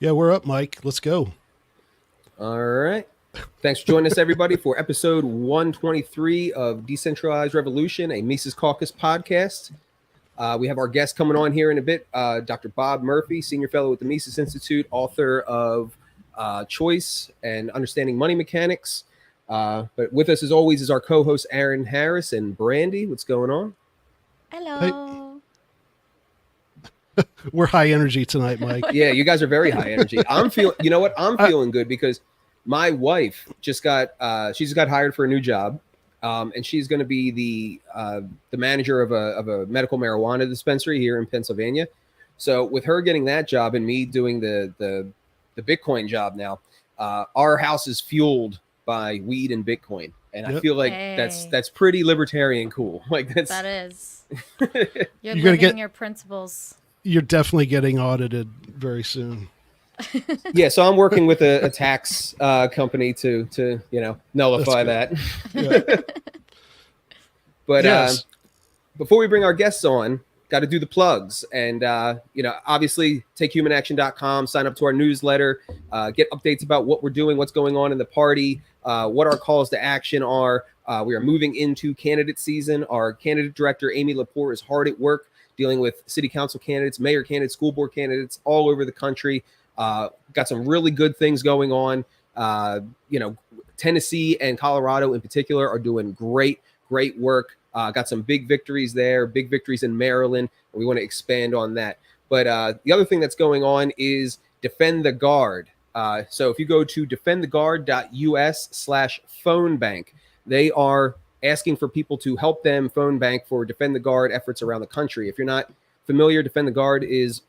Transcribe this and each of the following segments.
Yeah, we're up, Mike. Let's go. All right. Thanks for joining us, everybody, for episode 123 of Decentralized Revolution, a Mises Caucus podcast. We have our guest coming on here in a bit, Dr. Bob Murphy, Senior Fellow at the Mises Institute, author of Choice and Understanding Money Mechanics. But with us, as always, is our co-host, Aaron Harris and Brandy. What's going on? Hey, Hello. we're high energy tonight, Mike. Yeah, you guys are very high energy. I'm feeling, you know what? I'm feeling good because my wife just got hired for a new job, and she's going to be the manager of a medical marijuana dispensary here in Pennsylvania. So with her getting that job and me doing the Bitcoin job now, our house is fueled by weed and Bitcoin, and I feel like that's pretty libertarian cool. Like That is. You're gonna living your principles. You're definitely getting audited very soon. Yeah, so I'm working with a tax company to nullify that. Yeah. But Yes. before we bring our guests on, got to do the plugs. And, obviously, takehumanaction.com, sign up to our newsletter, get updates about what we're doing, what's going on in the party, what our calls to action are. We are moving into candidate season. Our candidate director, Amy Lepore, is hard at work dealing with city council candidates, mayor candidates, school board candidates all over the country. Got some really good things going on. Tennessee and Colorado in particular are doing great work. Got some big victories there, big victories in Maryland. And we want to expand on that. But the other thing that's going on is Defend the Guard. So if you go to defendtheguard.us/phone bank, they are asking for people to help them phone bank for Defend the Guard efforts around the country. If you're not familiar, Defend the Guard is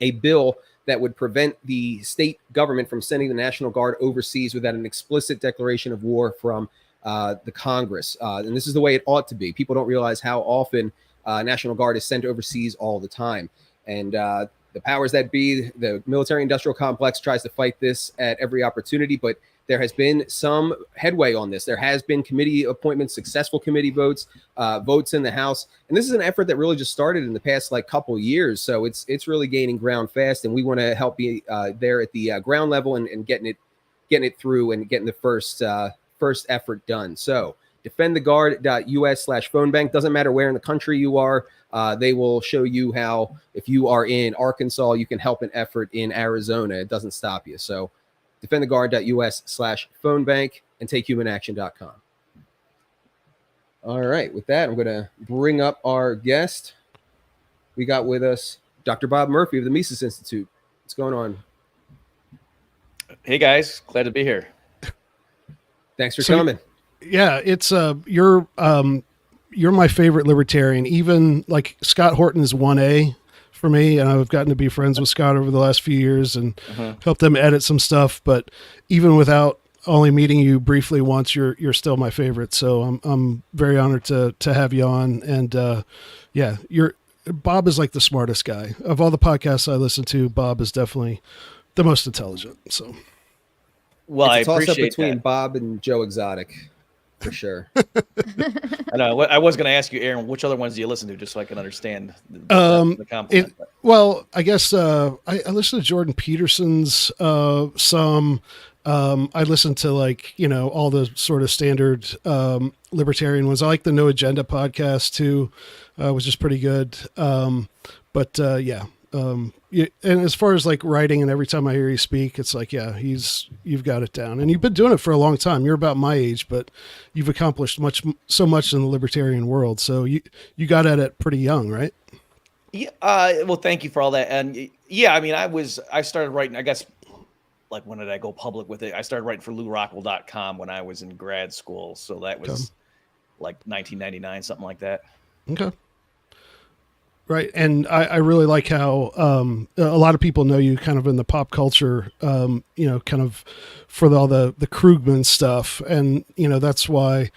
a bill that would prevent the state government from sending the National Guard overseas without an explicit declaration of war from the Congress. And this is the way it ought to be. People don't realize how often National Guard is sent overseas all the time. And the powers that be, the military-industrial complex, tries to fight this at every opportunity, but there has been some headway on this. There has been committee appointments, successful committee votes, votes in the House. And this is an effort that really just started in the past couple years. So it's really gaining ground fast. And we want to help be there at the ground level and getting it through and getting the first effort done. So defendtheguard.us/phone bank. Doesn't matter where in the country you are. They will show you how, if you are in Arkansas, you can help an effort in Arizona. It doesn't stop you. So defendtheguard.us/phone bank and takehumanaction.com. All right. With that, I'm going to bring up our guest. We got with us Dr. Bob Murphy of the Mises Institute. What's going on? Hey guys, glad to be here. Thanks for coming. Yeah, it's you're my favorite libertarian. Even like Scott Horton is 1A for me, and I've gotten to be friends with Scott over the last few years and helped them edit some stuff. But even without only meeting you briefly once, you're still my favorite. So I'm very honored to have you on. And Bob is like the smartest guy of all the podcasts I listen to. Bob is definitely the most intelligent. So, well, it's a I toss-up appreciate between that. Bob and Joe Exotic, for sure. I know. I was going to ask you, Aaron, which other ones do you listen to, just so I can understand the compliment. Well, I guess I listen to Jordan Peterson's some. I listen to all the sort of standard libertarian ones. I like the No Agenda podcast too, which is pretty good. And as far as writing, and every time I hear you speak, it's you've got it down, and you've been doing it for a long time. You're about my age, but you've accomplished so much in the libertarian world. So you got at it pretty young, right? Yeah. Well, thank you for all that. And yeah, I mean, I started writing, I guess, when did I go public with it? I started writing for LouRockwell.com when I was in grad school. So that was 1999, something like that. Okay. Right. And I really like how a lot of people know you kind of in the pop culture, kind of for all the Krugman stuff. And, that's why,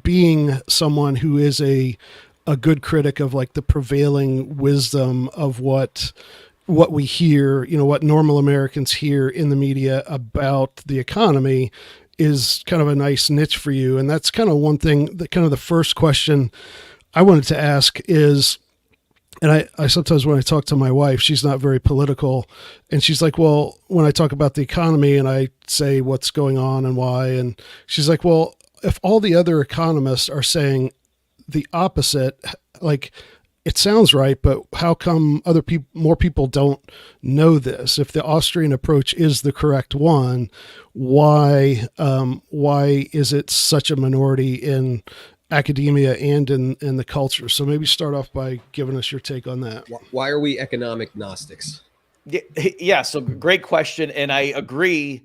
being someone who is a good critic of the prevailing wisdom of what we hear, what normal Americans hear in the media about the economy is kind of a nice niche for you. And that's kind of one thing that kind of the first question I wanted to ask is, And I sometimes, when I talk to my wife, she's not very political, and she's like, well, when I talk about the economy and I say what's going on and why, and she's like, well, if all the other economists are saying the opposite, like, it sounds right, but how come more people don't know this? If the Austrian approach is the correct one, why is it such a minority in academia and in the culture? So maybe start off by giving us your take on that. Why are we economic Gnostics? Yeah. So great question. And I agree.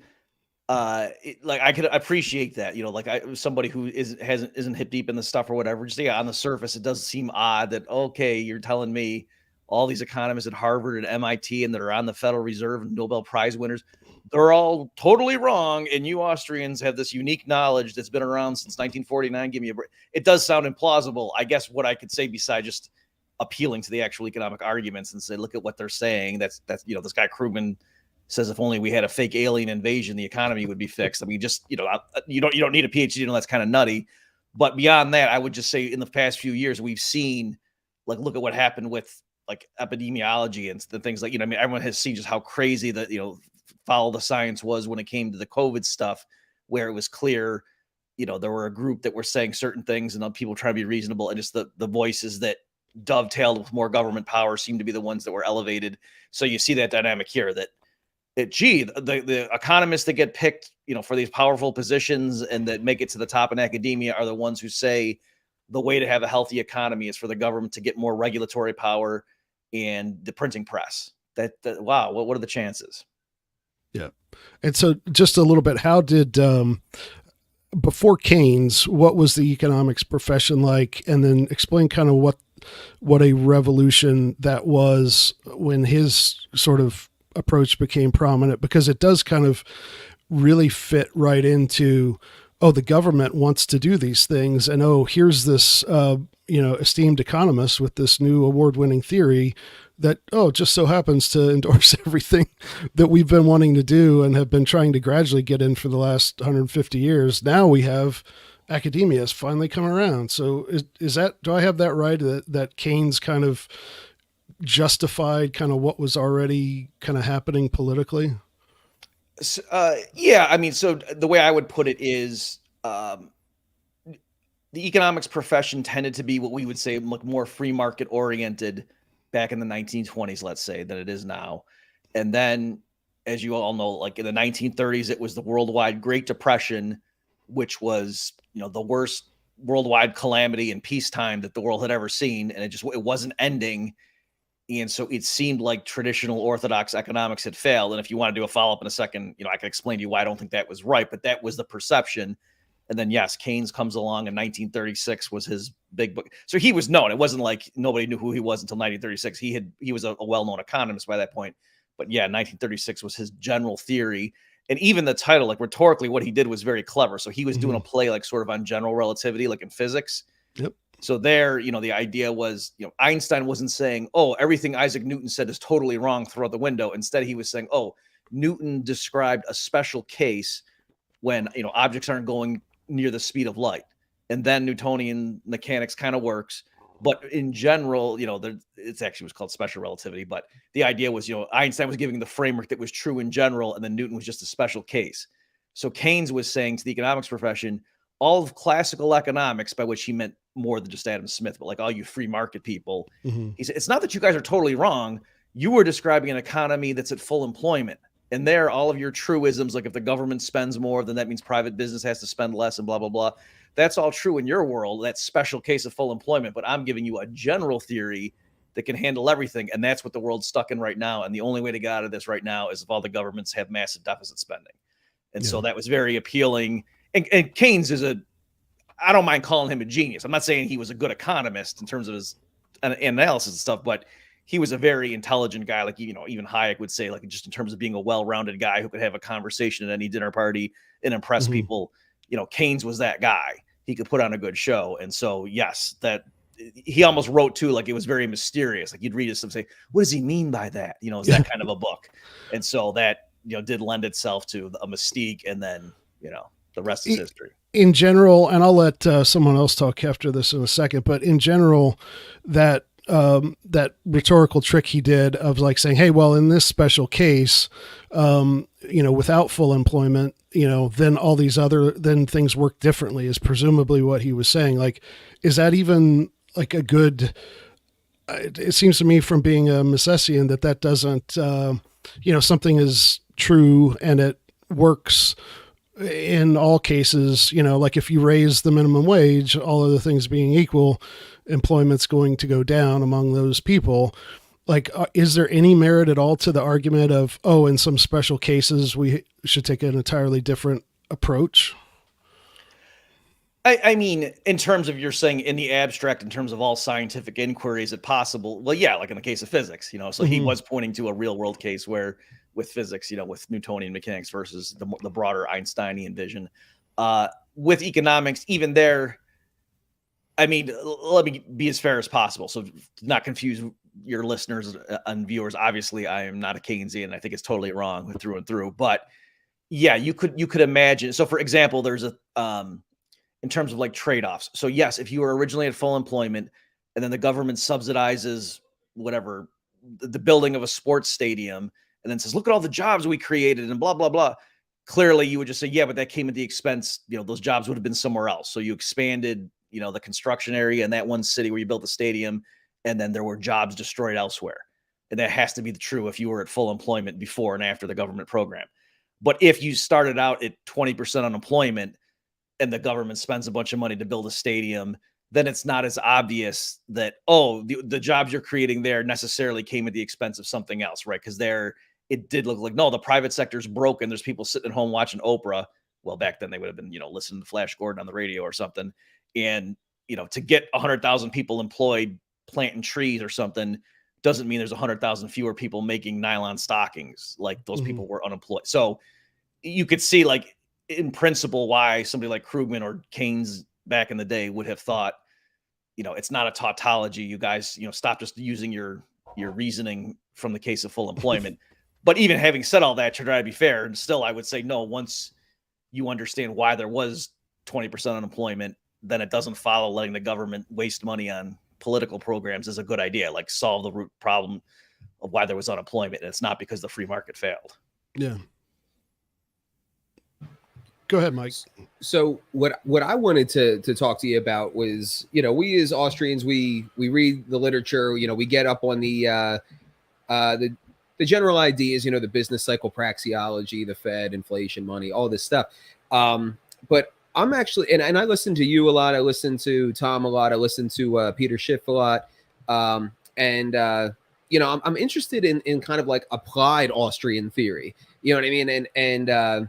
Like I could appreciate that, like somebody who isn't hip deep in the stuff or whatever. Just on the surface, it does seem odd that, okay, you're telling me all these economists at Harvard and MIT and that are on the Federal Reserve and Nobel Prize winners, they're all totally wrong. And you Austrians have this unique knowledge that's been around since 1949. Give me a break. It does sound implausible. I guess what I could say besides just appealing to the actual economic arguments and say, look at what they're saying. That's this guy Krugman says if only we had a fake alien invasion, the economy would be fixed. I mean, just, you don't need a PhD, that's kind of nutty. But beyond that, I would just say in the past few years, we've seen, like, look at what happened with like epidemiology and the things like, everyone has seen just how crazy that, follow the science was when it came to the COVID stuff, where it was clear, there were a group that were saying certain things and people trying to be reasonable. And just the voices that dovetailed with more government power seem to be the ones that were elevated. So you see that dynamic here that, the economists that get picked, for these powerful positions and that make it to the top in academia are the ones who say the way to have a healthy economy is for the government to get more regulatory power and the printing press. Wow, what are the chances? Yeah. And so just a little bit, how did, before Keynes, what was the economics profession like? And then explain kind of what a revolution that was when his sort of approach became prominent, because it does kind of really fit right into, the government wants to do these things. And, here's this, esteemed economist with this new award-winning theory that, just so happens to endorse everything that we've been wanting to do and have been trying to gradually get in for the last 150 years. Now we have academia has finally come around. So do I have that right? That Keynes kind of justified kind of what was already kind of happening politically? Yeah. I mean, so the way I would put it is, the economics profession tended to be what we would say more free market oriented back in the 1920s, let's say, than it is now. And then, as you all know, like in the 1930s, it was the worldwide Great Depression, which was, the worst worldwide calamity in peacetime that the world had ever seen. And it wasn't ending. And so it seemed like traditional orthodox economics had failed. And if you want to do a follow-up in a second, I can explain to you why I don't think that was right, but that was the perception. And then, yes, Keynes comes along in 1936 was his big book. So he was known. It wasn't like nobody knew who he was until 1936. He was a well-known economist by that point. But yeah, 1936 was his general theory. And even the title, like rhetorically, what he did was very clever. So he was doing a play like sort of on general relativity, like in physics. Yep. So there, the idea was, Einstein wasn't saying, everything Isaac Newton said is totally wrong, throw out the window. Instead, he was saying, Newton described a special case when, objects aren't going near the speed of light. And then Newtonian mechanics kind of works. But in general, it's actually was called special relativity. But the idea was, Einstein was giving the framework that was true in general, and then Newton was just a special case. So Keynes was saying to the economics profession, all of classical economics, by which he meant more than just Adam Smith, but like all you free market people. Mm-hmm. He said, it's not that you guys are totally wrong. You were describing an economy that's at full employment. And there, all of your truisms, like if the government spends more, then that means private business has to spend less and blah, blah, blah. That's all true in your world. That special case of full employment. But I'm giving you a general theory that can handle everything. And that's what the world's stuck in right now. And the only way to get out of this right now is if all the governments have massive deficit spending. And so that was very appealing. And Keynes is I don't mind calling him a genius. I'm not saying he was a good economist in terms of his analysis and stuff, but he was a very intelligent guy. Like, even Hayek would say, like, just in terms of being a well-rounded guy who could have a conversation at any dinner party and impress people. Keynes was that guy. He could put on a good show. And so, yes, that he almost wrote too, like it was very mysterious. Like you'd read this and say, what does he mean by that? It's that kind of a book. And so that, did lend itself to a mystique. And then, the rest is history. In general, and I'll let someone else talk after this in a second, but in general, that that rhetorical trick he did of like saying, hey, well, in this special case, without full employment, then all these then things work differently is presumably what he was saying. Like, is that even like a good, it seems to me from being a Misesian that doesn't, something is true and it works in all cases, like if you raise the minimum wage, all other things being equal, employment's going to go down among those people. Like, is there any merit at all to the argument of, oh, in some special cases, we should take an entirely different approach? I mean, in terms of you're saying in the abstract, in terms of all scientific inquiry, is it possible? Well, yeah, like in the case of physics, so he was pointing to a real world case where with physics, with Newtonian mechanics versus the broader Einsteinian vision. With economics, even there, I mean, let me be as fair as possible. So not confuse your listeners and viewers. Obviously, I am not a Keynesian. I think it's totally wrong through and through. But yeah, you could imagine. So for example, there's in terms of like trade-offs. So yes, if you were originally at full employment and then the government subsidizes whatever, the building of a sports stadium, and then says, look at all the jobs we created and blah, blah, blah. Clearly you would just say, yeah, but that came at the expense, those jobs would have been somewhere else. So you expanded, the construction area in that one city where you built the stadium, and then there were jobs destroyed elsewhere. And that has to be true if you were at full employment before and after the government program. But if you started out at 20% unemployment and the government spends a bunch of money to build a stadium, then it's not as obvious that, the jobs you're creating there necessarily came at the expense of something else, right? Because it did look like, no, the private sector's broken. There's people sitting at home watching Oprah. Well, back then they would have been, listening to Flash Gordon on the radio or something. And, to get 100,000 people employed planting trees or something doesn't mean there's 100,000 fewer people making nylon stockings. Like those people were unemployed. So you could see, like, in principle, why somebody like Krugman or Keynes back in the day would have thought, it's not a tautology. You guys, stop just using your reasoning from the case of full employment. But even having said all that, to try to be fair, and still I would say no, once you understand why there was 20% unemployment, then it doesn't follow letting the government waste money on political programs is a good idea. Like, solve the root problem of why there was unemployment. And it's not because the free market failed. Yeah. Go ahead, Mike. So what I wanted to talk to you about was, we as Austrians, we read the literature, we get up on the general ideas, the business cycle, praxeology, the Fed, inflation, money, all this stuff. But I'm actually, and I listen to you a lot. I listen to Tom a lot. I listen to Peter Schiff a lot. I'm interested in kind of like applied Austrian theory. You know what I mean? And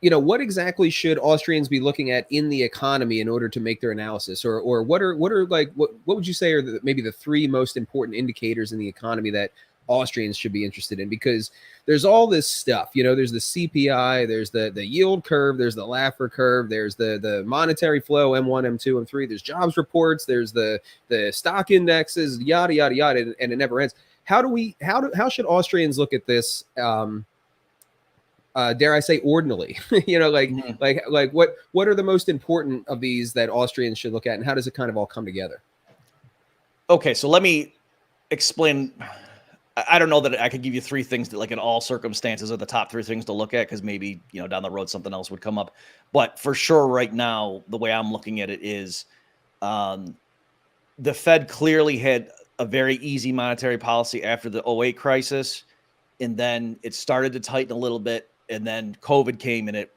what exactly should Austrians be looking at in the economy in order to make their analysis, or what would you say are maybe the three most important indicators in the economy that Austrians should be interested in? Because there's all this stuff, there's the CPI, there's the yield curve, there's the Laffer curve, there's the monetary flow, M1, M2, M3, there's jobs reports, there's the stock indexes, yada, yada, yada, and it never ends. How should Austrians look at this? Dare I say ordinally, like what are the most important of these that Austrians should look at, and how does it kind of all come together? Okay, so let me explain. I don't know that I could give you three things that, like, in all circumstances, are the top three things to look at, because maybe, down the road something else would come up. But for sure, right now, the way I'm looking at it is the Fed clearly had a very easy monetary policy after the 2008 crisis, and then it started to tighten a little bit, and then COVID came and it,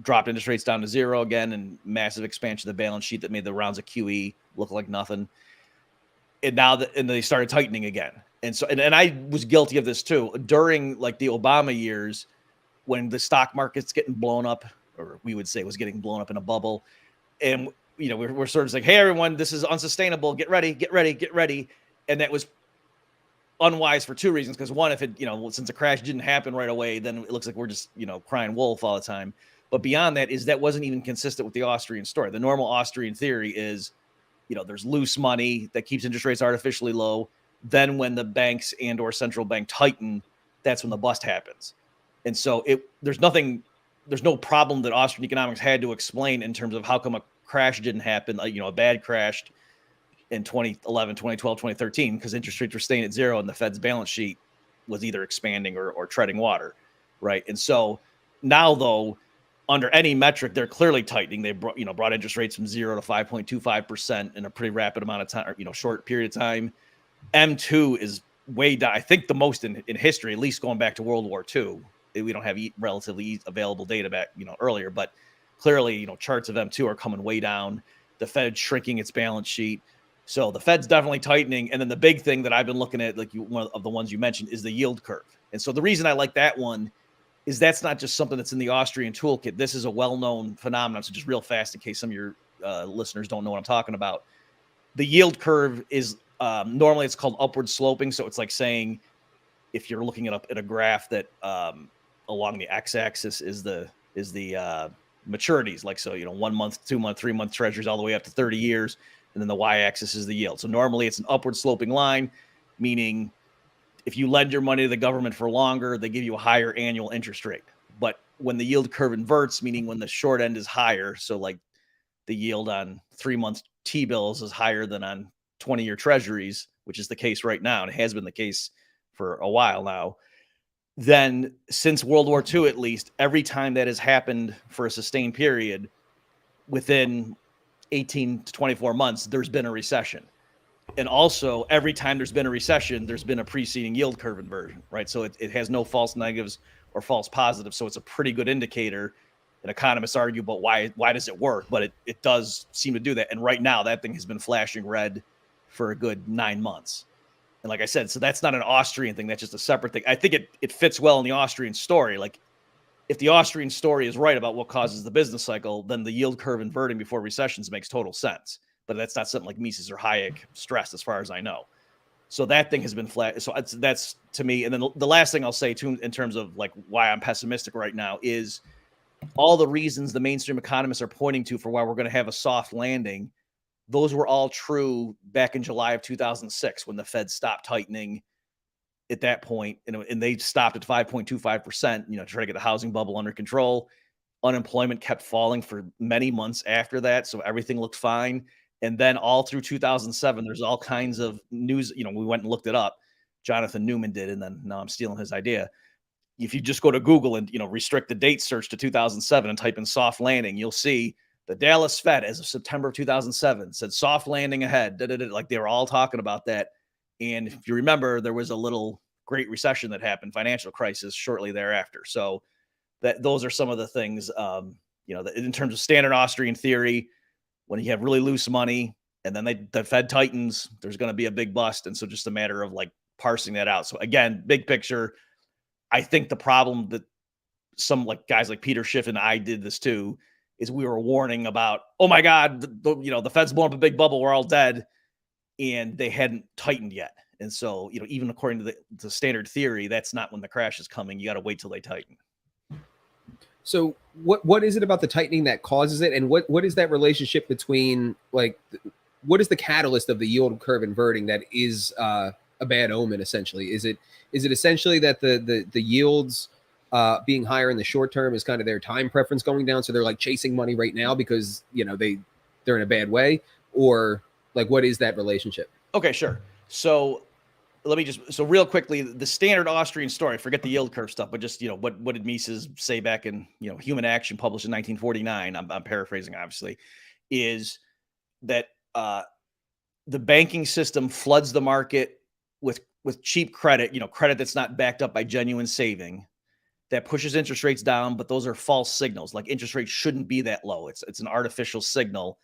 dropped interest rates down to zero again, and massive expansion of the balance sheet that made the rounds of QE look like nothing. And now and they started tightening again. And so, and I was guilty of this too during like the Obama years, when the stock market's getting blown up, or we would say it was getting blown up in a bubble. And, we're sort of like, hey, everyone, this is unsustainable. Get ready, get ready, get ready. And that was unwise for two reasons. Because one, if it, since the crash didn't happen right away, then it looks like we're just, crying wolf all the time. But beyond that that wasn't even consistent with the Austrian story. The normal Austrian theory is, there's loose money that keeps interest rates artificially low. Then when the banks and or central bank tighten, that's when the bust happens. And so there's no problem that Austrian economics had to explain in terms of how come a crash didn't happen, a bad crash, in 2011, 2012, 2013, because interest rates were staying at zero and the Fed's balance sheet was either expanding or treading water, right? And so now, though, under any metric, they're clearly tightening. They brought interest rates from 0 to 5.25% in a pretty rapid amount of time, or, short period of time. M2 is way down. I think the most in history, at least going back to World War II. We don't have relatively available data back, earlier, but clearly, charts of M2 are coming way down. The Fed shrinking its balance sheet. So the Fed's definitely tightening. And then the big thing that I've been looking at, one of the ones you mentioned, is the yield curve. And so the reason I like that one is that's not just something that's in the Austrian toolkit. This is a well-known phenomenon. So just real fast, in case some of your listeners don't know what I'm talking about. The yield curve is normally it's called upward sloping. So it's like saying, if you're looking at a graph that along the x-axis is the maturities, like, so 1 month, 2 month, 3 month treasuries all the way up to 30 years, and then the y-axis is the yield. So normally it's an upward sloping line, meaning if you lend your money to the government for longer, they give you a higher annual interest rate. But when the yield curve inverts, meaning when the short end is higher, so like the yield on 3 month T-bills is higher than on 20-year treasuries, which is the case right now, and it has been the case for a while now, then since World War II, at least, every time that has happened for a sustained period, within 18 to 24 months, there's been a recession. And also, every time there's been a recession, there's been a preceding yield curve inversion, right? So it has no false negatives or false positives. So it's a pretty good indicator. And economists argue about why does it work, but it does seem to do that. And right now, that thing has been flashing red for a good 9 months. And like I said, so that's not an Austrian thing. That's just a separate thing. I think it fits well in the Austrian story. Like, if the Austrian story is right about what causes the business cycle, then the yield curve inverting before recessions makes total sense. But that's not something like Mises or Hayek stressed, as far as I know. So that thing has been flat. So that's to me. And then the last thing I'll say too, in terms of like why I'm pessimistic right now, is all the reasons the mainstream economists are pointing to for why we're going to have a soft landing. Those were all true back in July of 2006 when the Fed stopped tightening at that point, and they stopped at 5.25%, to try to get the housing bubble under control. Unemployment kept falling for many months after that, so everything looked fine. And then all through 2007, there's all kinds of news. We went and looked it up. Jonathan Newman did, and then now I'm stealing his idea. If you just go to Google and restrict the date search to 2007 and type in soft landing, you'll see the Dallas Fed, as of September of 2007, said soft landing ahead. Like, they were all talking about that. And if you remember, there was a little Great Recession that happened, financial crisis, shortly thereafter. So those are some of the things, in terms of standard Austrian theory, when you have really loose money and then the Fed tightens, there's going to be a big bust. And so just a matter of like parsing that out. So again, big picture, I think the problem that some like guys like Peter Schiff and I did this too, is we were warning about, oh my God, the Fed's blowing up a big bubble, we're all dead. And they hadn't tightened yet. And so, even according to the standard theory, that's not when the crash is coming. You got to wait till they tighten. So what is it about the tightening that causes it? And what is that relationship between, like, what is the catalyst of the yield curve inverting that is a bad omen, essentially? Is it essentially that the yields being higher in the short term is kind of their time preference going down? So they're like chasing money right now because, they're in a bad way? Or like, what is that relationship? Okay, sure. So let me so real quickly, the standard Austrian story, forget the yield curve stuff, but just, what did Mises say back in, Human Action, published in 1949, I'm paraphrasing, obviously, is that the banking system floods the market with cheap credit, credit that's not backed up by genuine saving, that pushes interest rates down, but those are false signals. Like, interest rates shouldn't be that low. It's an artificial signal.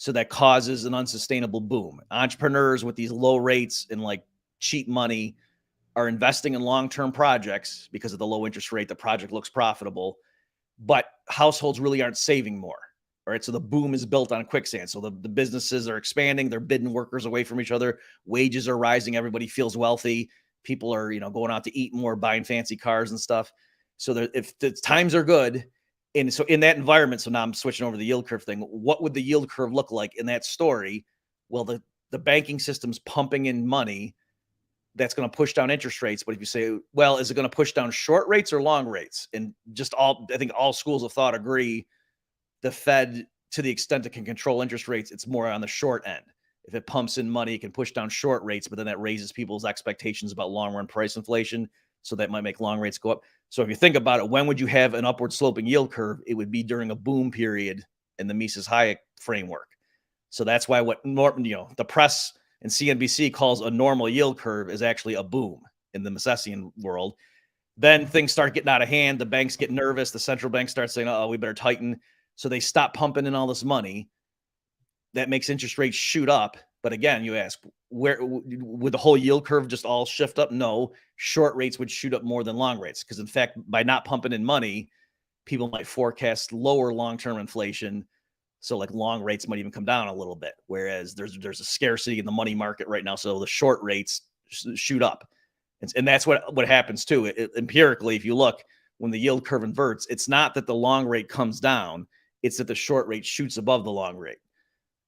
So that causes an unsustainable boom. Entrepreneurs with these low rates and like cheap money are investing in long-term projects because of the low interest rate. The project looks profitable, but households really aren't saving more. All right. So the boom is built on quicksand. So the businesses are expanding. They're bidding workers away from each other. Wages are rising. Everybody feels wealthy. People are, going out to eat more, buying fancy cars and stuff. So if the times are good, and so in that environment, so now I'm switching over to the yield curve thing. What would the yield curve look like in that story? Well, the banking system's pumping in money that's going to push down interest rates. But if you say, well, is it going to push down short rates or long rates? And I think all schools of thought agree, the Fed, to the extent it can control interest rates, it's more on the short end. If it pumps in money, it can push down short rates, but then that raises people's expectations about long-run price inflation. So that might make long rates go up. So if you think about it, when would you have an upward sloping yield curve? It would be during a boom period in the Mises-Hayek framework. So that's why what the press and CNBC calls a normal yield curve is actually a boom in the Misesian world. Then things start getting out of hand. The banks get nervous. The central bank starts saying, oh, we better tighten. So they stop pumping in all this money. That makes interest rates shoot up. But again, you ask, where would the whole yield curve just all shift up? No, short rates would shoot up more than long rates. Because in fact, by not pumping in money, people might forecast lower long-term inflation. So like long rates might even come down a little bit. Whereas there's a scarcity in the money market right now. So the short rates shoot up. And that's what happens too. Empirically, if you look, when the yield curve inverts, it's not that the long rate comes down. It's that the short rate shoots above the long rate.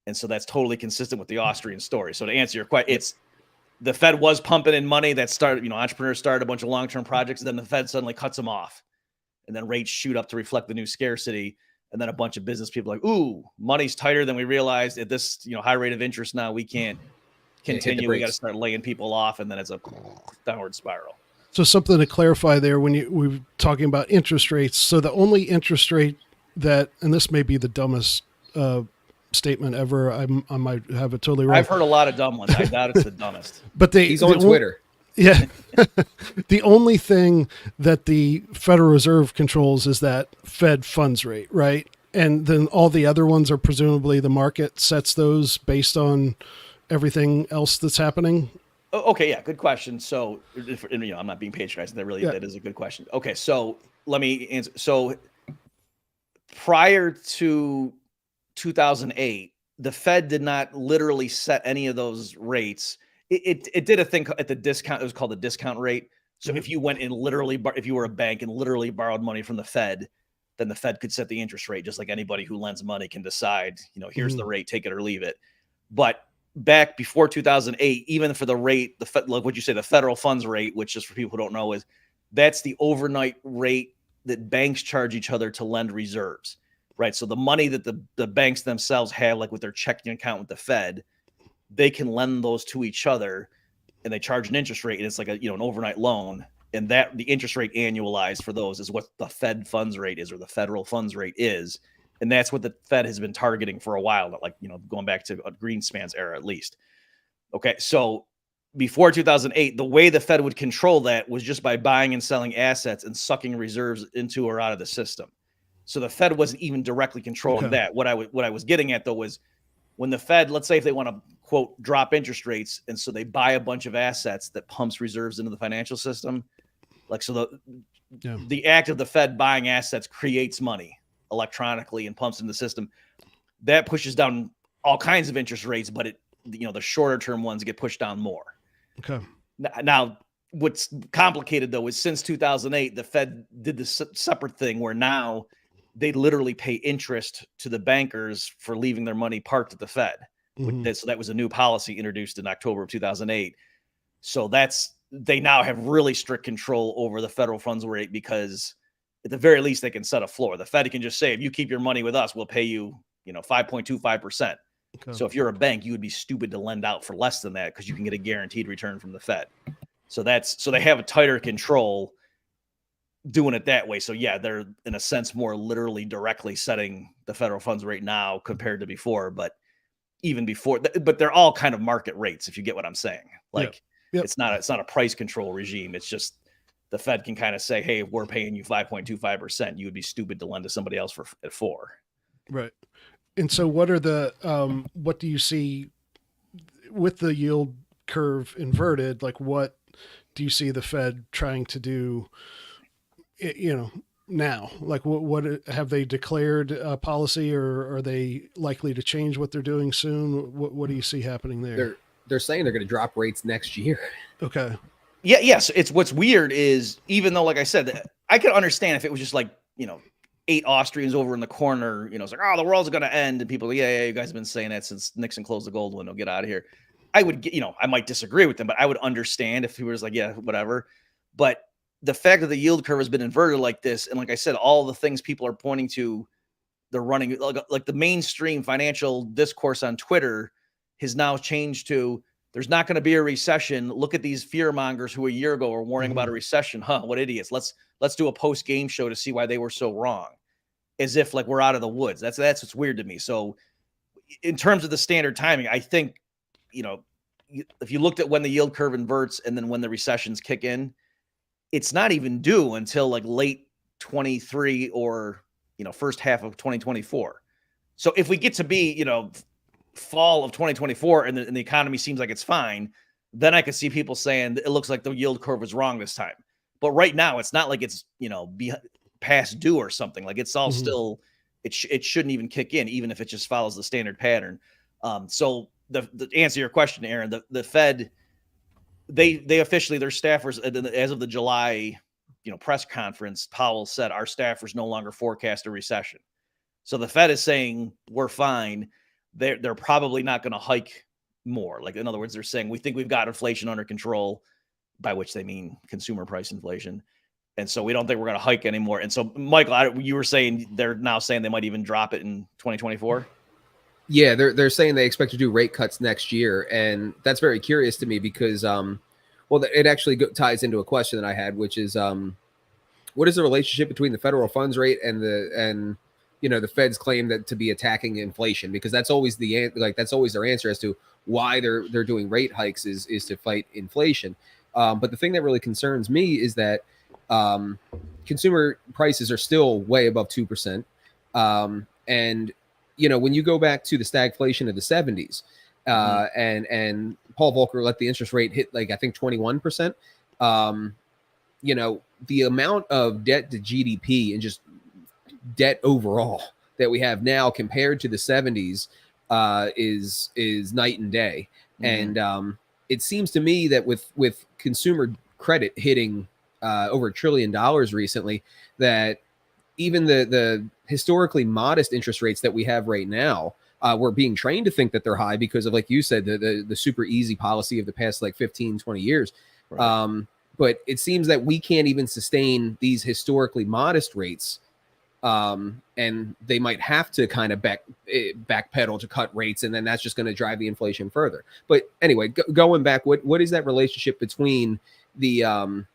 And so that's totally consistent with the Austrian story. So to answer your question, it's the Fed was pumping in money that started, entrepreneurs started a bunch of long-term projects. And then the Fed suddenly cuts them off. And then rates shoot up to reflect the new scarcity. And then a bunch of business people are like, ooh, money's tighter than we realized at this, high rate of interest now. We can't continue. We got to start laying people off. And then it's a downward spiral. So something to clarify there when we were talking about interest rates. So the only interest rate that, and this may be the dumbest statement ever, I might have it totally wrong. I've heard a lot of dumb ones. I doubt it's the dumbest. But he's on Twitter. Yeah. The only thing that the Federal Reserve controls is that Fed funds rate, right? And then all the other ones are presumably the market sets those based on everything else that's happening. Okay, yeah, good question. So, I'm not being patronizing. That is a good question. Okay, so let me answer. So, prior to 2008, the Fed did not literally set any of those rates. It did a thing at the discount. It was called the discount rate. So if you went and if you were a bank and literally borrowed money from the Fed, then the Fed could set the interest rate, just like anybody who lends money can decide, here's the rate, take it or leave it. But back before 2008, even for the rate, like what you say, the federal funds rate, which just for people who don't know that's the overnight rate that banks charge each other to lend reserves. Right. So the money that the banks themselves have, like with their checking account with the Fed, they can lend those to each other and they charge an interest rate. And it's like an overnight loan. And that the interest rate annualized for those is what the Fed funds rate is, or the federal funds rate is. And that's what the Fed has been targeting for a while, going back to Greenspan's era, at least. Okay. So before 2008, the way the Fed would control that was just by buying and selling assets and sucking reserves into or out of the system. So the Fed wasn't even directly controlling that. What I was getting at though was when the Fed, let's say if they want to quote drop interest rates, and so they buy a bunch of assets that pumps reserves into the financial system, like so the act of the Fed buying assets creates money electronically and pumps in the system. That pushes down all kinds of interest rates, but the shorter term ones get pushed down more. Okay. Now what's complicated though is since 2008, the Fed did this separate thing where now they literally pay interest to the bankers for leaving their money parked at the Fed. So that was a new policy introduced in October of 2008. So they now have really strict control over the federal funds rate, because at the very least they can set a floor. The Fed can just say, if you keep your money with us, we'll pay you, 5.25%. Okay. So if you're a bank, you would be stupid to lend out for less than that because you can get a guaranteed return from the Fed. So they have a tighter control doing it that way. So yeah, they're in a sense more literally directly setting the federal funds rate now compared to before, but even before, but they're all kind of market rates, if you get what I'm saying. Like it's not a price control regime. It's just the Fed can kind of say, hey, if we're paying you 5.25%, you would be stupid to lend to somebody else at 4%. Right. And so what are what do you see with the yield curve inverted? Like what do you see the Fed trying to do, now? Like what have they declared a policy, or are they likely to change what they're doing soon? What do you see happening there? They're saying they're going to drop rates next year. Okay. Yeah. Yes. It's what's weird is, even though, like I said, I could understand if it was just like, 8 Austrians over in the corner, it's like, oh, the world's going to end. And people, yeah, you guys have been saying that since Nixon closed the gold window, get out of here. I would get, I might disagree with them, but I would understand if he was like, yeah, whatever. But the fact that the yield curve has been inverted like this, and like I said, all the things people are pointing to, they're running like the mainstream financial discourse on Twitter has now changed to there's not going to be a recession. Look at these fear mongers who a year ago were warning about a recession. What idiots. Let's do a post game show to see why they were so wrong. As if like we're out of the woods. That's what's weird to me. So in terms of the standard timing, I think, if you looked at when the yield curve inverts and then when the recessions kick in, it's not even due until like late 23 or, first half of 2024. So if we get to be, fall of 2024 and the economy seems like it's fine, then I could see people saying it looks like the yield curve was wrong this time. But right now, it's not like it's, past due or something. Like it's all still, it shouldn't even kick in, even if it just follows the standard pattern. So the answer your question, Aaron, the Fed, they officially, their staffers, as of the July, press conference, Powell said our staffers no longer forecast a recession. So the Fed is saying we're fine. They're probably not going to hike more. Like, in other words, they're saying we think we've got inflation under control, by which they mean consumer price inflation. And so we don't think we're going to hike anymore. And so, Michael, you were saying they're now saying they might even drop it in 2024. Yeah, they're saying they expect to do rate cuts next year, and that's very curious to me because, it actually ties into a question that I had, which is, what is the relationship between the federal funds rate and the Fed's claim that to be attacking inflation? Because that's always that's always their answer as to why they're doing rate hikes is to fight inflation. But the thing that really concerns me is that consumer prices are still way above 2%, and when you go back to the stagflation of the 70s, and Paul Volcker let the interest rate hit I think 21%, the amount of debt to GDP and just debt overall that we have now compared to the 70s is night and day. And it seems to me that with consumer credit hitting over $1 trillion recently, that even the historically modest interest rates that we have right now, we're being trained to think that they're high because of, like you said, the super easy policy of the past 15, 20 years. Right. But it seems that we can't even sustain these historically modest rates. And they might have to kind of backpedal to cut rates, and then that's just going to drive the inflation further. But anyway, going back, what is that relationship between the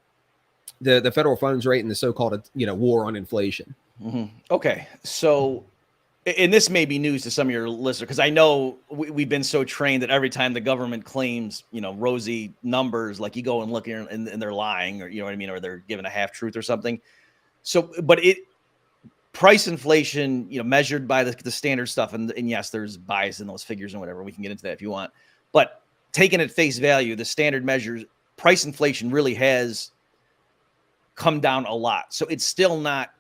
federal funds rate and the so-called war on inflation? Okay, so, and this may be news to some of your listeners, because I know we've been so trained that every time the government claims rosy numbers, like you go and look and they're lying, or or they're giving a half truth or something. So, but price inflation, measured by the standard stuff, and yes, there's bias in those figures and whatever. We can get into that if you want. But taken at face value, the standard measures, price inflation really has come down a lot. So it's still not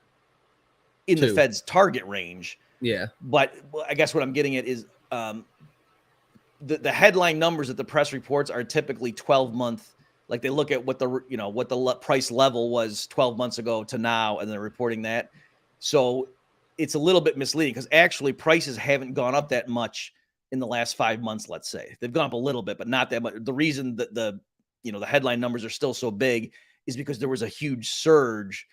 in the Fed's target range. Yeah. But I guess what I'm getting at is the headline numbers that the press reports are typically 12-month. Like they look at what the price level was 12 months ago to now, and they're reporting that. So it's a little bit misleading because actually prices haven't gone up that much in the last 5 months. Let's say they've gone up a little bit, but not that much. The reason that the headline numbers are still so big is because there was a huge surge,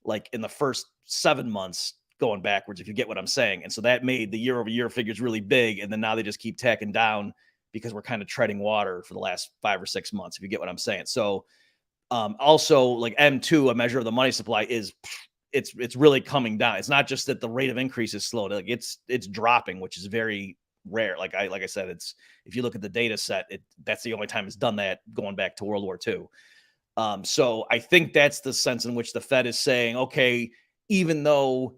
like in the first 7 months going backwards, if you get what I'm saying. And so that made the year-over-year figures really big. And then now they just keep tacking down because we're kind of treading water for the last 5 or 6 months, if you get what I'm saying. So also like M2, a measure of the money supply, is it's really coming down. It's not just that the rate of increase is slow. Like it's dropping, which is very rare. Like I said, it's, if you look at the data set, that's the only time it's done that going back to World War II. So I think that's the sense in which the Fed is saying, okay, even though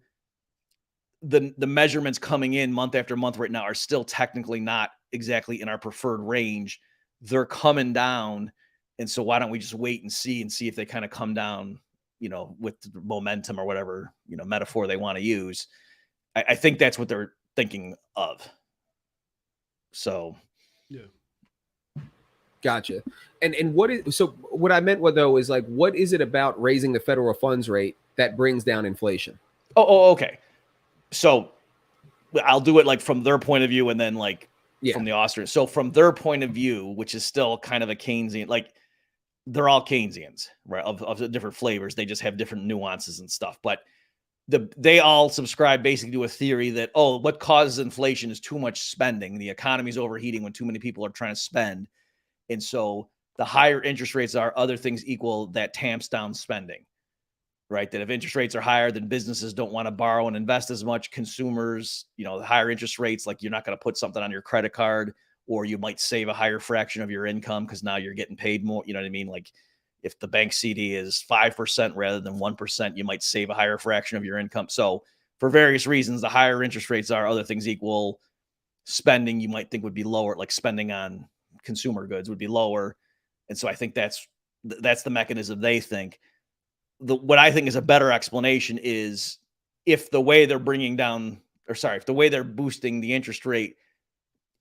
the measurements coming in month after month right now are still technically not exactly in our preferred range, they're coming down. And so why don't we just wait and see if they kind of come down, with the momentum or whatever, metaphor they want to use. I think that's what they're thinking of. So, yeah. Gotcha. And what I meant though is like, what is it about raising the federal funds rate that brings down inflation? Oh, okay. So I'll do it like from their point of view, and then from the Austrians. So from their point of view, which is still kind of a Keynesian, like they're all Keynesians, right? Of different flavors. They just have different nuances and stuff. But they all subscribe basically to a theory that, oh, what causes inflation is too much spending. The economy is overheating when too many people are trying to spend. And so the higher interest rates are, other things equal, that tamps down spending, right? That if interest rates are higher, then businesses don't want to borrow and invest as much. Consumers, the higher interest rates, like you're not going to put something on your credit card, or you might save a higher fraction of your income because now you're getting paid more. You know what I mean? Like if the bank CD is 5% rather than 1%, you might save a higher fraction of your income. So for various reasons, the higher interest rates are, other things equal, spending you might think would be lower, like spending on consumer goods would be lower. And so I think that's the mechanism they think. What I think is a better explanation is if the way they're if the way they're boosting the interest rate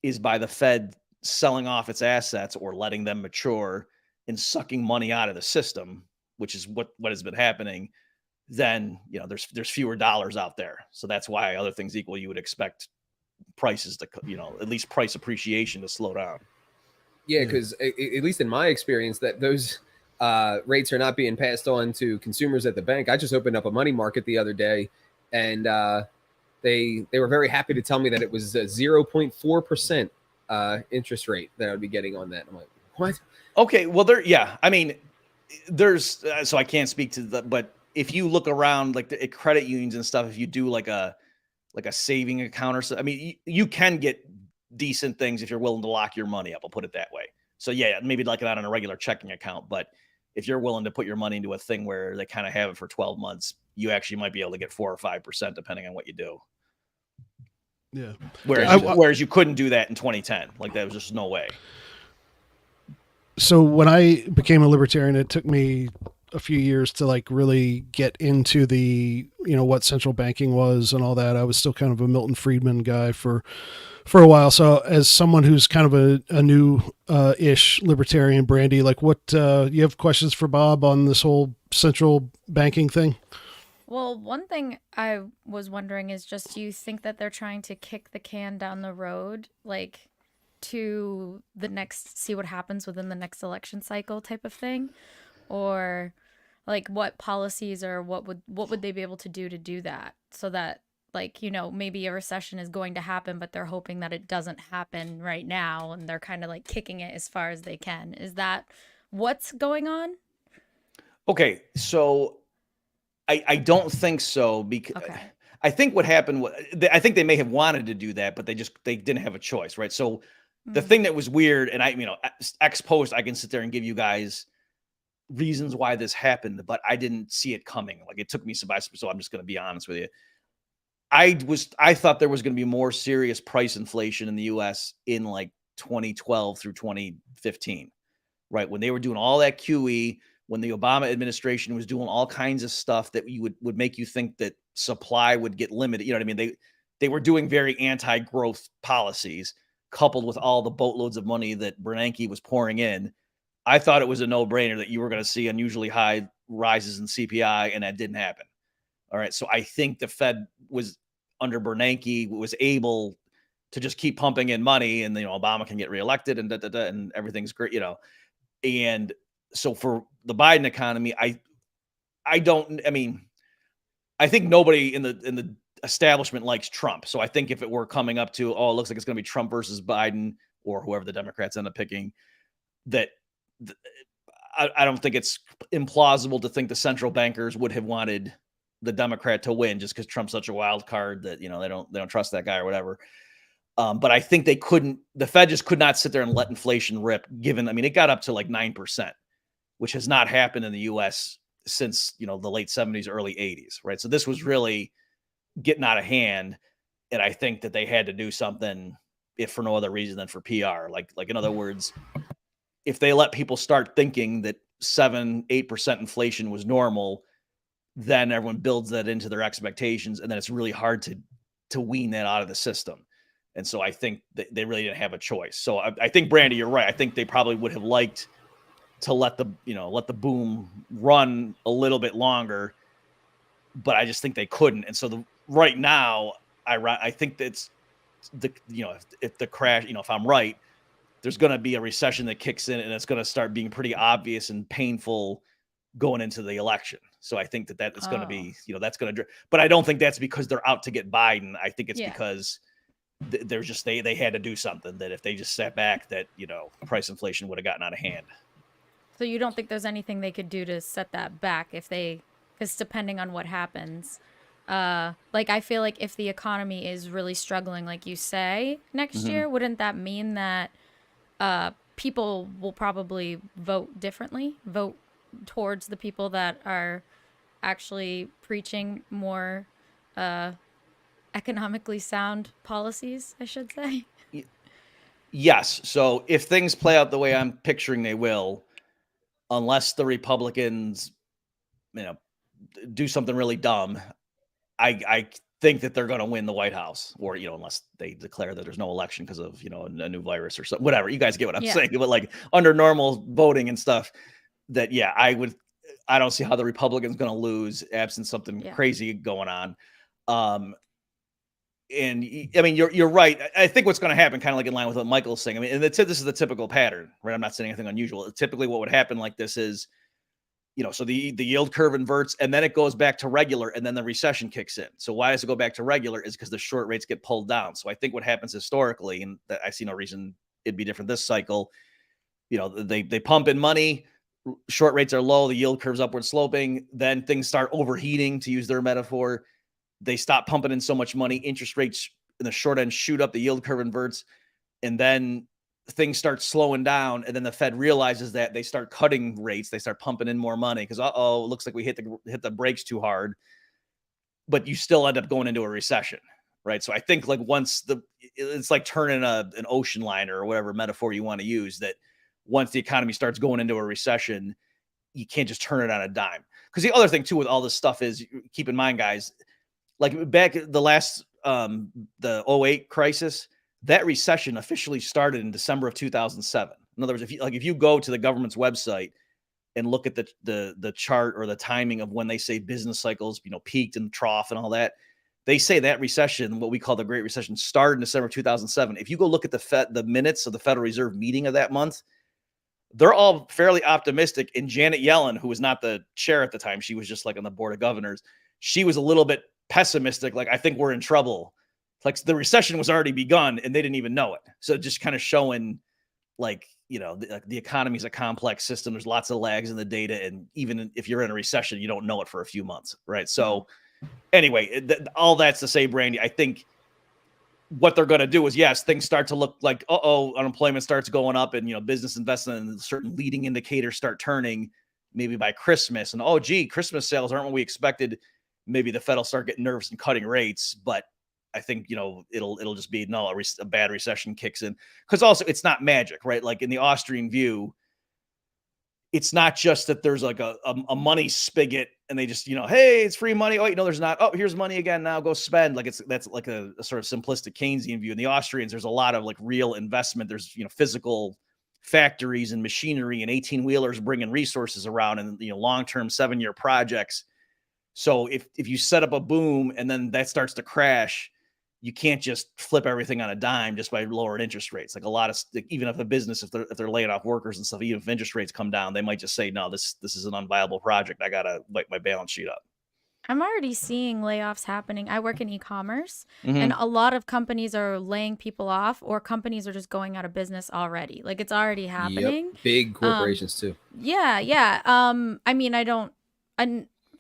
is by the Fed selling off its assets or letting them mature and sucking money out of the system, which is what has been happening, then there's fewer dollars out there. So that's why, other things equal, you would expect prices to, at least price appreciation to slow down. Yeah, because at least in my experience, that those rates are not being passed on to consumers at the bank. I just opened up a money market the other day, and they were very happy to tell me that it was a 0.4% interest rate that I would be getting on that. I'm like, what? Okay, well, I mean, there's so I can't speak to but if you look around, like the credit unions and stuff, if you do like a saving account or so, I mean, you can get decent things if you're willing to lock your money up. I'll put it that way. So yeah, maybe like that on a regular checking account, but if you're willing to put your money into a thing where they kind of have it for 12 months, you actually might be able to get 4 or 5% depending on what you do. Yeah. Whereas you couldn't do that in 2010. Like that was just no way. So when I became a libertarian, it took me a few years to like really get into the, what central banking was and all that. I was still kind of a Milton Friedman guy for a while. So as someone who's kind of a new ish libertarian, Brandy, like what, you have questions for Bob on this whole central banking thing? Well, one thing I was wondering is just, do you think that they're trying to kick the can down the road, like to the next, see what happens within the next election cycle type of thing? Or like what policies or what would they be able to do that, so that like, maybe a recession is going to happen, but they're hoping that it doesn't happen right now, and they're kind of like kicking it as far as they can. Is that what's going on? Okay, so I don't think so, because I think what happened was, I think they may have wanted to do that, but they didn't have a choice, right? So the thing that was weird, and ex post, I can sit there and give you guys reasons why this happened, but I didn't see it coming. Like it took me some, so I'm just going to be honest with you. I thought there was going to be more serious price inflation in the US in like 2012 through 2015, right? When they were doing all that QE, when the Obama administration was doing all kinds of stuff that would make you think that supply would get limited. You know what I mean? They were doing very anti-growth policies, coupled with all the boatloads of money that Bernanke was pouring in. I thought it was a no-brainer that you were going to see unusually high rises in CPI, and that didn't happen. All right. So I think the Fed was, under Bernanke, was able to just keep pumping in money, and Obama can get reelected, and and everything's great, And so for the Biden economy, I think nobody in the establishment likes Trump. So I think if it were coming up to, it looks like it's going to be Trump versus Biden, or whoever the Democrats end up picking, that I don't think it's implausible to think the central bankers would have wanted the Democrat to win just because Trump's such a wild card that, they don't trust that guy or whatever. But I think the Fed just could not sit there and let inflation rip, it got up to like 9%, which has not happened in the US since, the late 70s, early 80s. Right. So this was really getting out of hand. And I think that they had to do something, if for no other reason than for PR. Like in other words, if they let people start thinking that 7-8% inflation was normal, then everyone builds that into their expectations, and then it's really hard to wean that out of the system. And so I think that they really didn't have a choice. So I think, Brandy, you're right. I think they probably would have liked to let the boom run a little bit longer, but I just think they couldn't. And so right now, I think that's if the crash, if I'm right, there's going to be a recession that kicks in, and it's going to start being pretty obvious and painful going into the election. So I think that is going to Oh. be, that's going to, but I don't think that's because they're out to get Biden. I think it's Yeah. because they're just, they had to do something that if they just sat back, that, price inflation would have gotten out of hand. So you don't think there's anything they could do to set that back because depending on what happens, like I feel like if the economy is really struggling, like you say, next year, wouldn't that mean that people will probably vote differently, vote towards the people that are actually preaching more economically sound policies, I should say? Yes. So if things play out the way I'm picturing they will, unless the Republicans, do something really dumb, I think that they're going to win the White House, or unless they declare that there's no election because of a new virus or something. Whatever, you guys get what I'm saying. But like under normal voting and stuff, that I don't see how the Republicans going to lose absent something crazy going on. And I mean, you're right. I think what's going to happen, kind of like in line with what Michael's saying. I mean, and this is the typical pattern, right? I'm not saying anything unusual. Typically, what would happen like this is, so the yield curve inverts and then it goes back to regular and then the recession kicks in. So why does it go back to regular is because the short rates get pulled down. So I think what happens historically, and that I see no reason it'd be different this cycle, they pump in money, short rates are low, the yield curve's upward sloping, then things start overheating, to use their metaphor. They stop pumping in so much money, interest rates in the short end shoot up, the yield curve inverts, and then things start slowing down, and then the Fed realizes that, they start cutting rates, they start pumping in more money because it looks like we hit the brakes too hard, but you still end up going into a recession, right? So I think like it's like turning an ocean liner or whatever metaphor you want to use, that once the economy starts going into a recession, you can't just turn it on a dime. Because the other thing too with all this stuff is, keep in mind, guys, like back the last the 08 crisis, that recession officially started in December of 2007. In other words, if you go to the government's website and look at the chart or the timing of when they say business cycles, peaked and trough and all that, they say that recession, what we call the Great Recession, started in December 2007. If you go look at the minutes of the Federal Reserve meeting of that month, they're all fairly optimistic. And Janet Yellen, who was not the chair at the time, she was just like on the board of governors, she was a little bit pessimistic. Like, I think we're in trouble. Like the recession was already begun and they didn't even know it. So just kind of showing like, the economy is a complex system. There's lots of lags in the data. And even if you're in a recession, you don't know it for a few months. Right. So anyway, all that's to say, Brandy, I think what they're going to do is, yes, things start to look like, unemployment starts going up and, business investment and certain leading indicators start turning maybe by Christmas. And, Christmas sales aren't what we expected. Maybe the Fed will start getting nervous and cutting rates. But I think, it'll just be, a bad recession kicks in. Because also it's not magic, right? Like in the Austrian view, it's not just that there's like a money spigot and they just, hey, it's free money. Oh, there's not. Oh, here's money again. Now go spend. Like that's like a sort of simplistic Keynesian view. In the Austrians, there's a lot of like real investment. There's, physical factories and machinery and 18-wheelers bringing resources around and, long-term 7-year projects. So if you set up a boom and then that starts to crash, you can't just flip everything on a dime just by lowering interest rates. Like a lot of, even if a business, if they're laying off workers and stuff, even if interest rates come down, they might just say, no, this is an unviable project. I got to wipe my balance sheet up. I'm already seeing layoffs happening. I work in e-commerce and a lot of companies are laying people off, or companies are just going out of business already. Like it's already happening. Yep. Big corporations too. Yeah. I mean,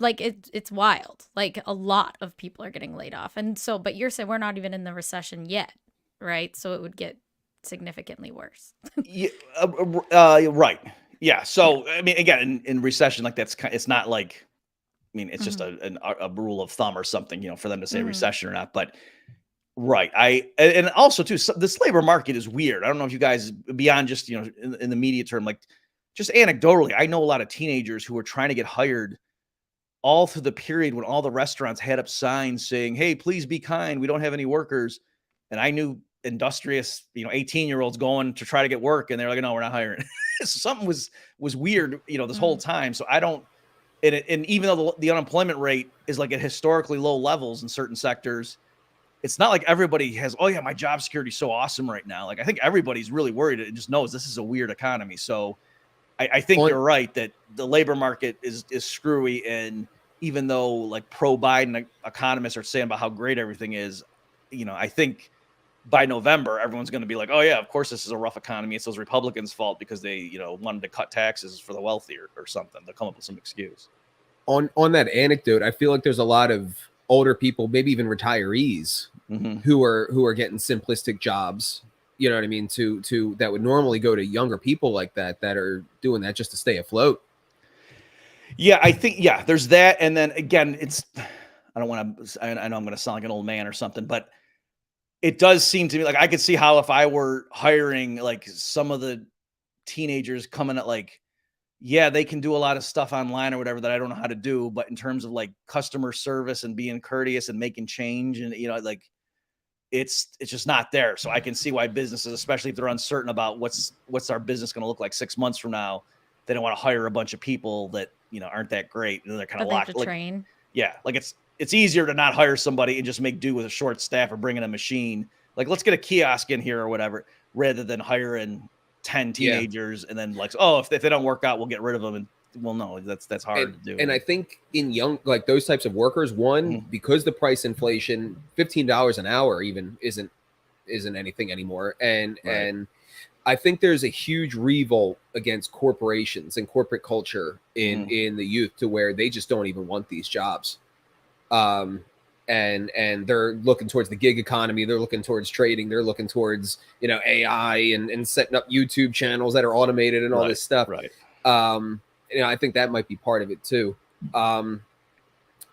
it's wild. Like a lot of people are getting laid off. And so, but you're saying we're not even in the recession yet, right? So it would get significantly worse. Right. Yeah. So, I mean, again, in recession, like it's not like, I mean, it's just a rule of thumb or something, for them to say recession or not, but right. And also too, this labor market is weird. I don't know if you guys, beyond just, in the media term, like just anecdotally, I know a lot of teenagers who are trying to get hired all through the period when all the restaurants had up signs saying, hey, please be kind, we don't have any workers. And I knew industrious, 18-year-olds going to try to get work. And they're like, no, we're not hiring. So something was weird, this whole time. So I don't, and even though the unemployment rate is like at historically low levels in certain sectors, it's not like everybody has, oh yeah, my job security is so awesome right now. Like I think everybody's really worried and just knows this is a weird economy. So I think you're right that the labor market is screwy, and even though like pro-Biden economists are saying about how great everything is, I think by November everyone's going to be like, oh yeah, of course this is a rough economy. It's those Republicans' fault because they wanted to cut taxes for the wealthy or something. They'll come up with some excuse. On that anecdote, I feel like there's a lot of older people, maybe even retirees, who are getting simplistic jobs. You know what I mean? To that would normally go to younger people like that are doing that just to stay afloat. Yeah, I think there's that, and then again, I know I'm going to sound like an old man or something, but it does seem to me like I could see how if I were hiring like some of the teenagers coming at like, yeah, they can do a lot of stuff online or whatever that I don't know how to do, but in terms of like customer service and being courteous and making change and like it's just not there. So I can see why businesses, especially if they're uncertain about what's our business going to look like 6 months from now, they don't want to hire a bunch of people that aren't that great and they're kind of locked. Like, train. Yeah, like it's easier to not hire somebody and just make do with a short staff or bring in a machine. Like, let's get a kiosk in here or whatever, rather than hiring 10 teenagers and then like, oh, if they don't work out, we'll get rid of them. And well, no, that's hard to do. And I think in young, like those types of workers, because the price inflation, $15 an hour even isn't anything anymore. And I think there's a huge revolt against corporations and corporate culture in the youth to where they just don't even want these jobs. And they're looking towards the gig economy. They're looking towards trading. They're looking towards, AI and setting up YouTube channels that are automated and all this stuff. Right. I think that might be part of it too.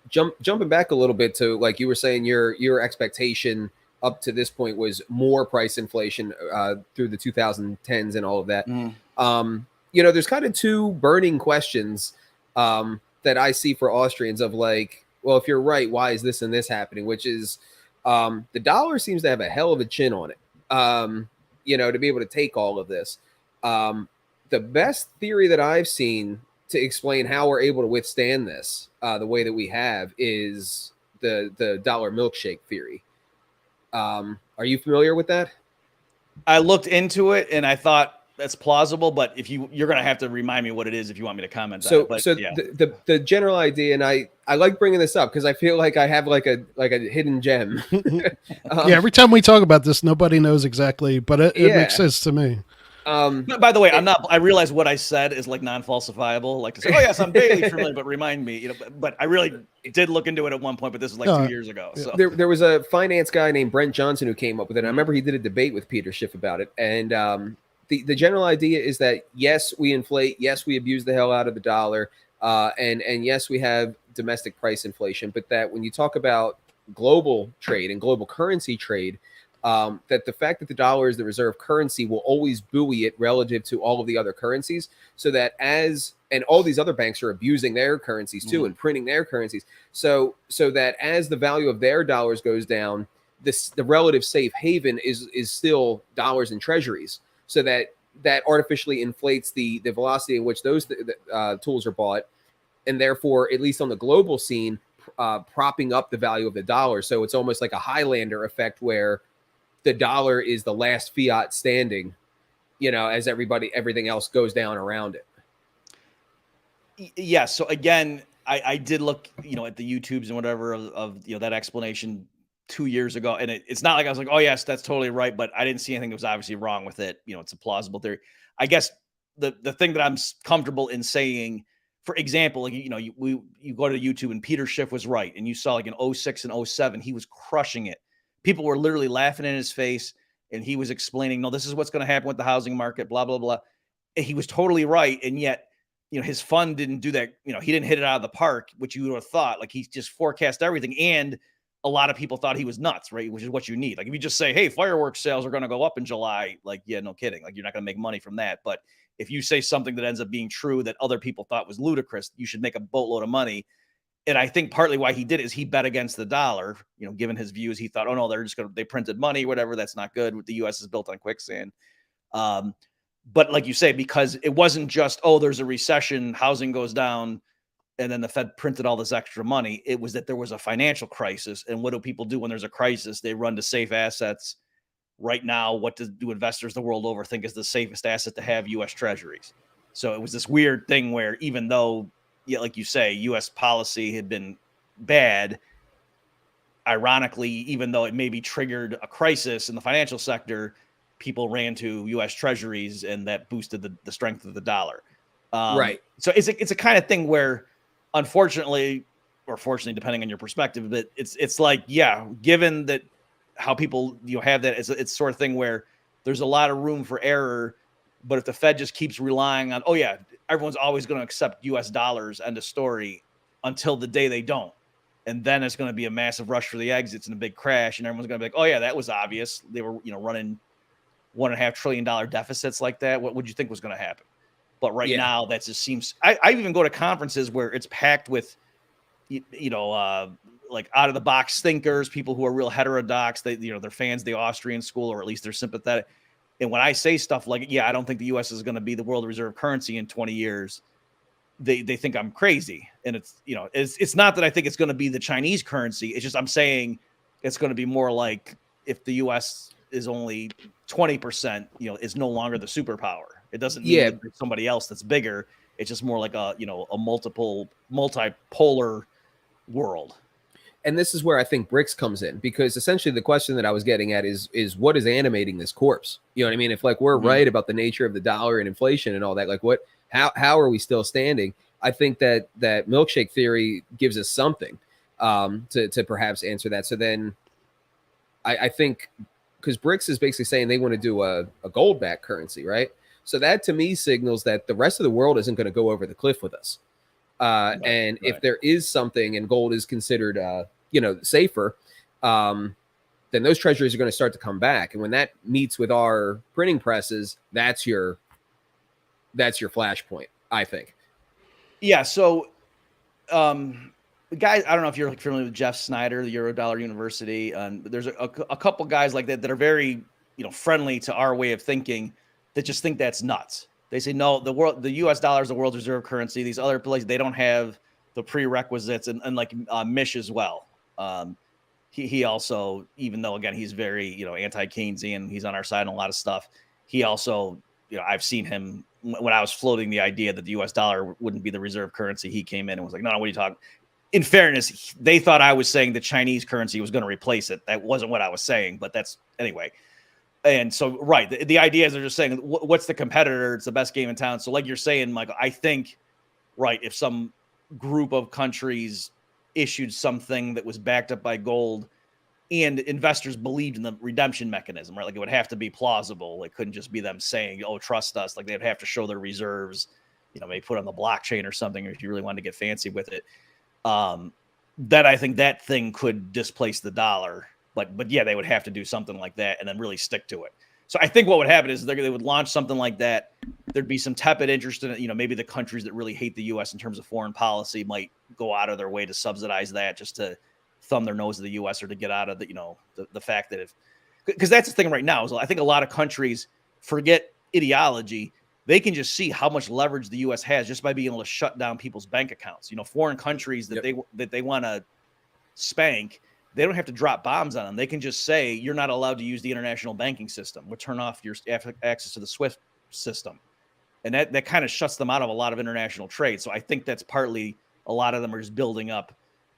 Jumping back a little bit to, like you were saying, your expectation up to this point was more price inflation through the 2010s and all of that. There's kind of two burning questions that I see for Austrians of like, well, if you're right, why is this and this happening? Which is the dollar seems to have a hell of a chin on it, to be able to take all of this. The best theory that I've seen to explain how we're able to withstand this the way that we have is the dollar milkshake theory. Are you familiar with that? I looked into it and I thought that's plausible, but if you're going to have to remind me what it is if you want me to comment on it. But, the general idea, and I like bringing this up because I feel like I have like a hidden gem. Every time we talk about this, nobody knows exactly, but it makes sense to me. By the way, I realize what I said is like non-falsifiable, like to say, oh yes, I'm vaguely familiar, but remind me, but I really did look into it at one point, but this is like 2 years ago. So there was a finance guy named Brent Johnson who came up with it. And I remember he did a debate with Peter Schiff about it. And the general idea is that, yes, we inflate. Yes, we abuse the hell out of the dollar. And yes, we have domestic price inflation, but that when you talk about global trade and global currency trade, that the fact that the dollar is the reserve currency will always buoy it relative to all of the other currencies, so that and all these other banks are abusing their currencies too and printing their currencies, so that as the value of their dollars goes down, the relative safe haven is still dollars and treasuries, so that artificially inflates the velocity in which those tools are bought, and therefore, at least on the global scene, propping up the value of the dollar. So it's almost like a Highlander effect where the dollar is the last fiat standing, as everything else goes down around it. Yeah. So again, I did look, at the YouTubes and whatever of that explanation 2 years ago. And it's not like I was like, oh yes, that's totally right. But I didn't see anything that was obviously wrong with it. It's a plausible theory. I guess the thing that I'm comfortable in saying, for example, like, you go to YouTube and Peter Schiff was right. And you saw like in 06 and 07, he was crushing it. People were literally laughing in his face, and he was explaining, no, this is what's going to happen with the housing market, blah, blah, blah. And he was totally right. And yet, his fund didn't do that. He didn't hit it out of the park, which you would have thought. Like, he just forecast everything. And a lot of people thought he was nuts, right? Which is what you need. Like, if you just say, hey, fireworks sales are going to go up in July, like, yeah, no kidding. Like, you're not going to make money from that. But if you say something that ends up being true that other people thought was ludicrous, you should make a boatload of money. And I think partly why he did is he bet against the dollar, given his views. He thought, oh no, they printed money, whatever. That's not good. The U.S. is built on quicksand. But like you say, because it wasn't just, oh, there's a recession, housing goes down, and then the Fed printed all this extra money. It was that there was a financial crisis. And what do people do when there's a crisis? They run to safe assets. Right now, what do investors the world over think is the safest asset to have? U.S. Treasuries. So it was this weird thing where even though, yeah, like you say, U.S. policy had been bad, ironically, even though it maybe triggered a crisis in the financial sector, people ran to U.S. treasuries, and that boosted the strength of the dollar. Right. So it's a kind of thing where, unfortunately, or fortunately, depending on your perspective, but it's like, yeah, given that how people have that, it's sort of thing where there's a lot of room for error. But if the Fed just keeps relying on, oh yeah, everyone's always going to accept U.S. dollars, end of story, until the day they don't. And then it's going to be a massive rush for the exits and a big crash. And everyone's going to be like, oh yeah, that was obvious. They were, running $1.5 trillion deficits like that. What would you think was going to happen? But right now that just seems, I even go to conferences where it's packed with, like out of the box thinkers, people who are real heterodox. They, they're fans of the Austrian school, or at least they're sympathetic. And when I say stuff like, yeah, I don't think the U.S. is going to be the world reserve currency in 20 years, they think I'm crazy. And it's, it's not that I think it's going to be the Chinese currency. It's just I'm saying it's going to be more like if the U.S. is only 20%, is no longer the superpower. It doesn't mean that there's somebody else that's bigger. It's just more like a multipolar world. And this is where I think BRICS comes in, because essentially the question that I was getting at is what is animating this corpse? You know what I mean? If like we're right about the nature of the dollar and inflation and all that, like how are we still standing? I think that milkshake theory gives us something to perhaps answer that. So then I think, because BRICS is basically saying they want to do a gold-backed currency, right? So that to me signals that the rest of the world isn't going to go over the cliff with us. If there is something and gold is considered, safer, then those treasuries are going to start to come back. And when that meets with our printing presses, that's your flashpoint, I think. Yeah. So, guys, I don't know if you're familiar with Jeff Snyder, the Eurodollar University. There's a couple guys like that are very, friendly to our way of thinking, that just think that's nuts. They say, no, the U.S. dollar is the world reserve currency. These other places, they don't have the prerequisites, and like Mish as well. He also, even though again he's very anti-Keynesian, he's on our side on a lot of stuff. He also, I've seen him when I was floating the idea that the U.S. dollar wouldn't be the reserve currency. He came in and was like, no, what are you talking? In fairness, they thought I was saying the Chinese currency was going to replace it. That wasn't what I was saying, but that's anyway. And so, right, the idea is they're just saying, what's the competitor? It's the best game in town. So like you're saying, Michael, I think, right, if some group of countries issued something that was backed up by gold and investors believed in the redemption mechanism, right, like it would have to be plausible. It couldn't just be them saying, oh, trust us. Like they'd have to show their reserves, maybe put on the blockchain or something, or if you really wanted to get fancy with it. That I think that thing could displace the dollar. But yeah, they would have to do something like that and then really stick to it. So I think what would happen is they would launch something like that. There'd be some tepid interest in it. Maybe the countries that really hate the U.S. in terms of foreign policy might go out of their way to subsidize that, just to thumb their nose at the U.S. or to get out of the fact that because that's the thing right now is I think a lot of countries forget ideology. They can just see how much leverage the U.S. has just by being able to shut down people's bank accounts. Foreign countries that they want to spank. They don't have to drop bombs on them. They can just say, you're not allowed to use the international banking system. We'll turn off your access to the SWIFT system. And that kind of shuts them out of a lot of international trade. So I think that's partly a lot of them are just building up.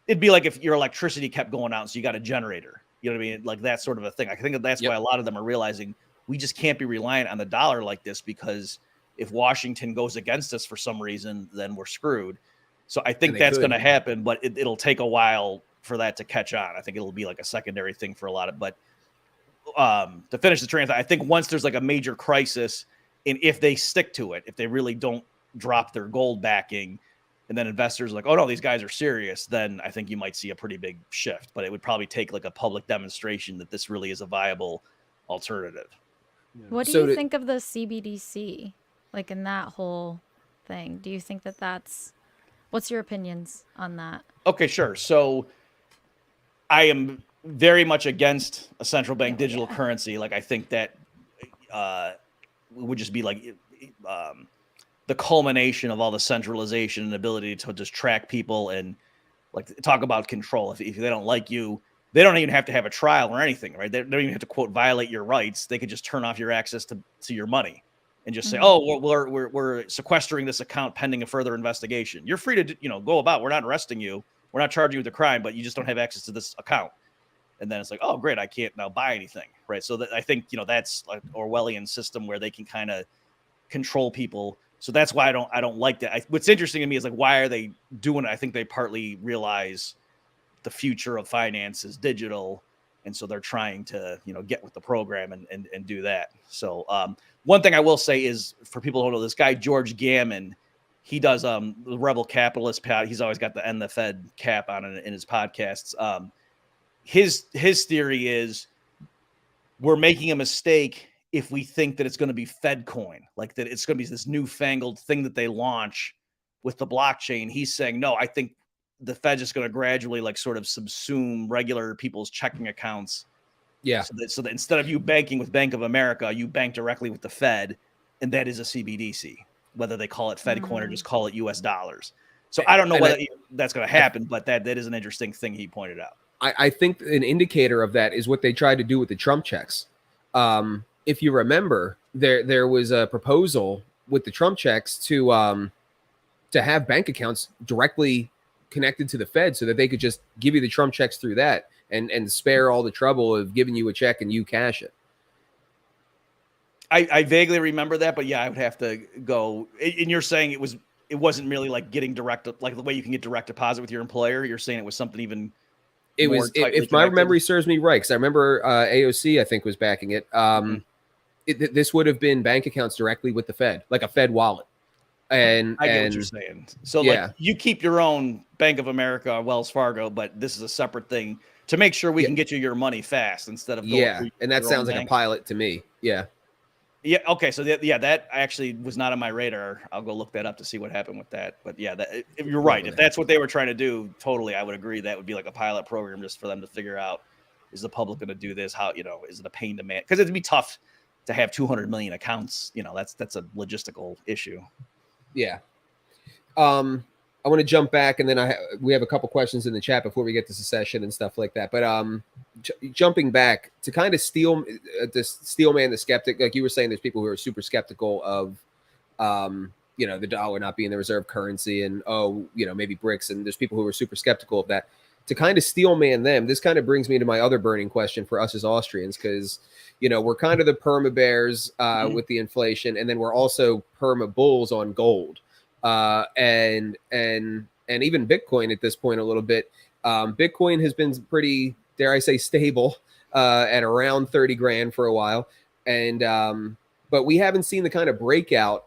It'd be like if your electricity kept going out, so you got a generator. You know what I mean? Like that sort of a thing. I think that's why a lot of them are realizing we just can't be reliant on the dollar like this, because if Washington goes against us for some reason, then we're screwed. So I think that's going to happen, but it'll take a while for that to catch on. I think it'll be like a secondary thing for a lot of, but to finish the train, I think once there's like a major crisis, and if they stick to it, if they really don't drop their gold backing, and then investors are like, oh no, these guys are serious, then I think you might see a pretty big shift. But it would probably take like a public demonstration that this really is a viable alternative. What do you think of the CBDC? Like in that whole thing, do you think what's your opinions on that? Okay, sure. So I am very much against a central bank digital currency. Like I think that would just be like the culmination of all the centralization and ability to just track people and like talk about control. If they don't like you, they don't even have to have a trial or anything, right? They don't even have to quote violate your rights. They could just turn off your access to your money. and just say, oh, we're sequestering this account pending a further investigation. You're free to, go about. We're not arresting you. We're not charging you with a crime, but you just don't have access to this account. And then it's like, oh, great, I can't now buy anything, right? So I think, that's like Orwellian system where they can kind of control people. So that's why I don't like that. What's interesting to me is like, why are they doing it? I think they partly realize the future of finance is digital. And so they're trying to, get with the program and do that. So one thing I will say is, for people who don't know, this guy, George Gammon, he does the Rebel Capitalist. He's always got the End the Fed cap on in his podcasts. His theory is we're making a mistake if we think that it's going to be Fed coin, like that it's going to be this newfangled thing that they launch with the blockchain. He's saying, no, I think the Fed's just going to gradually like sort of subsume regular people's checking accounts. Yeah. So that instead of you banking with Bank of America, you bank directly with the Fed, and that is a CBDC, whether they call it Fed coin or just call it US dollars. So I don't know whether that's going to happen, but that is an interesting thing he pointed out. I think an indicator of that is what they tried to do with the Trump checks. If you remember, there was a proposal with the Trump checks to have bank accounts directly connected to the Fed so that they could just give you the Trump checks through that and spare all the trouble of giving you a check and you cash it. I vaguely remember that, but yeah, I would have to go. And you're saying it wasn't really like getting direct, like the way you can get direct deposit with your employer. You're saying it was something even. It was, if my memory serves me right, because I remember AOC, I think, was backing it. This would have been bank accounts directly with the Fed, like a Fed wallet. And I get what you're saying. So like you keep your own Bank of America or Wells Fargo, but this is a separate thing to make sure we can get you your money fast instead of going and that sounds like a pilot to me. Yeah. Okay. So that actually was not on my radar. I'll go look that up to see what happened with that. But yeah, you're right. If that's what they were trying to do, totally, I would agree. That would be like a pilot program just for them to figure out, is the public going to do this? How, is it a pain to manage? Because it'd be tough to have 200 million accounts. That's a logistical issue. Yeah. I want to jump back, and then we have a couple questions in the chat before we get to secession and stuff like that. But jumping back to kind of steelman the skeptic, like you were saying, there's people who are super skeptical of the dollar not being the reserve currency, and maybe BRICS, and there's people who are super skeptical of that. To kind of steelman them, this kind of brings me to my other burning question for us as Austrians, because we're kind of the perma bears with the inflation, and then we're also perma bulls on gold. And even Bitcoin at this point a little bit. Bitcoin has been pretty, dare I say, stable at around 30 grand for a while. And but we haven't seen the kind of breakout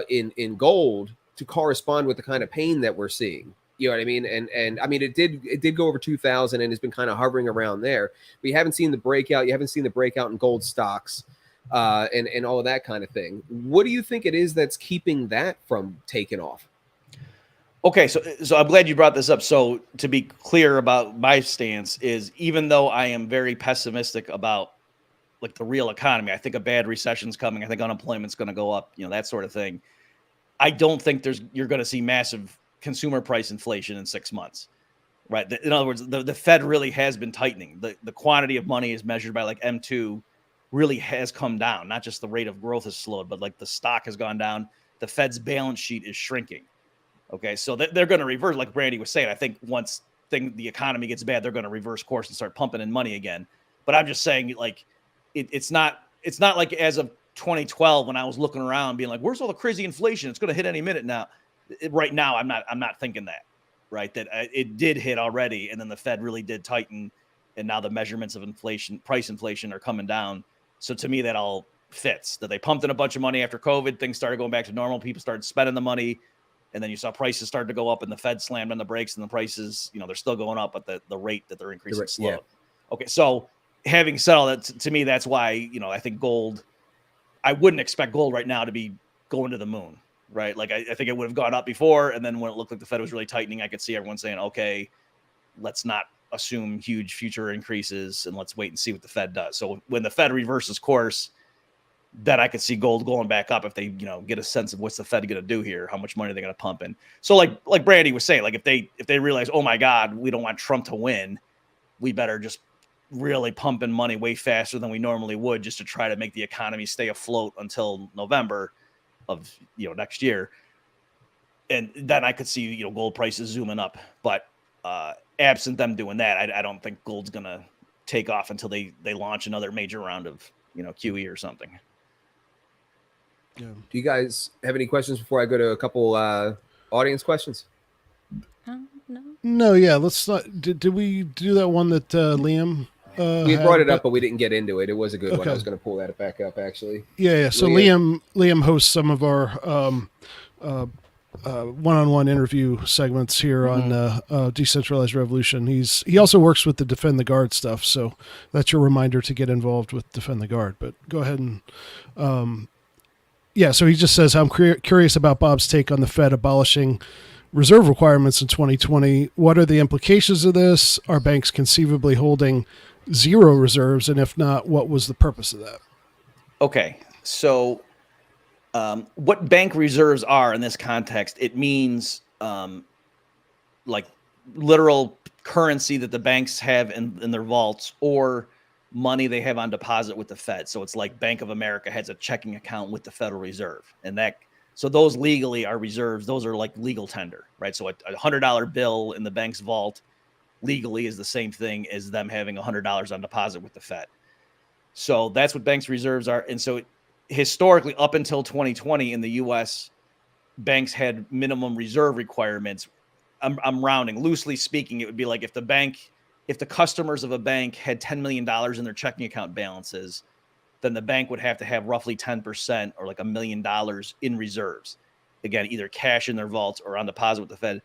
in gold to correspond with the kind of pain that we're seeing. You know what I mean? And I mean, it did go over 2,000 and has been kind of hovering around there. We haven't seen the breakout. You haven't seen the breakout in gold stocks. And all of that kind of thing. What do you think it is that's keeping that from taking off? Okay, so I'm glad you brought this up. So to be clear about my stance is, even though I am very pessimistic about like the real economy, I think a bad recession's coming. I think unemployment's going to go up, that sort of thing. I don't think you're going to see massive consumer price inflation in 6 months, right? In other words, the Fed really has been tightening. The quantity of money is measured by like M2 really has come down. Not just the rate of growth has slowed, but like the stock has gone down. The Fed's balance sheet is shrinking. Okay, so they're going to reverse, like Brandy was saying. I think once the economy gets bad, they're going to reverse course and start pumping in money again. But I'm just saying, like, it's not like as of 2012 when I was looking around being like, where's all the crazy inflation? It's going to hit any minute now. Right now, I'm not thinking that, right? That it did hit already, and then the Fed really did tighten, and now the measurements of price inflation are coming down. So to me, that all fits. That they pumped in a bunch of money after COVID, things started going back to normal. People started spending the money, and then you saw prices start to go up, and the Fed slammed on the brakes, and the prices, they're still going up, but the rate that they're increasing slowed. Yeah. Okay, so having said all that, to me, that's why I think gold. I wouldn't expect gold right now to be going to the moon, right? Like I think it would have gone up before, and then when it looked like the Fed was really tightening, I could see everyone saying, "Okay, let's not assume huge future increases, and let's wait and see what the Fed does." So when the Fed reverses course, then I could see gold going back up if they, get a sense of what's the Fed going to do here, how much money they're going to pump in. So like Brandy was saying, like if they realize, oh my God, we don't want Trump to win, we better just really pump in money way faster than we normally would just to try to make the economy stay afloat until November. of next year. And then I could see, gold prices zooming up. But absent them doing that, I don't think gold's going to take off until they launch another major round of, QE or something. Yeah. Do you guys have any questions before I go to a couple audience questions? No. No, yeah. Let's not. Did we do that one that Liam? We brought it up, but we didn't get into it. It was a good one. Okay. I was going to pull that back up, actually. Yeah. So Liam hosts some of our one-on-one interview segments here on Decentralized Revolution. He also works with the Defend the Guard stuff, so that's your reminder to get involved with Defend the Guard. But go ahead and so he just says, I'm curious about Bob's take on the Fed abolishing reserve requirements in 2020. What are the implications of this? Are banks conceivably holding zero reserves? And if not, what was the purpose of that? Okay, so what bank reserves are in this context, it means like literal currency that the banks have in their vaults, or money they have on deposit with the Fed. So it's like Bank of America has a checking account with the Federal Reserve, and so those legally are reserves. Those are like legal tender, right? So a $100 bill in the bank's vault legally is the same thing as them having $100 on deposit with the Fed. So that's what banks' reserves are. And so historically, up until 2020 in the U.S., banks had minimum reserve requirements. I'm rounding. Loosely speaking, it would be like if the customers of a bank had $10 million in their checking account balances, then the bank would have to have roughly 10% or like $1 million in reserves. Again, either cash in their vaults or on deposit with the Fed.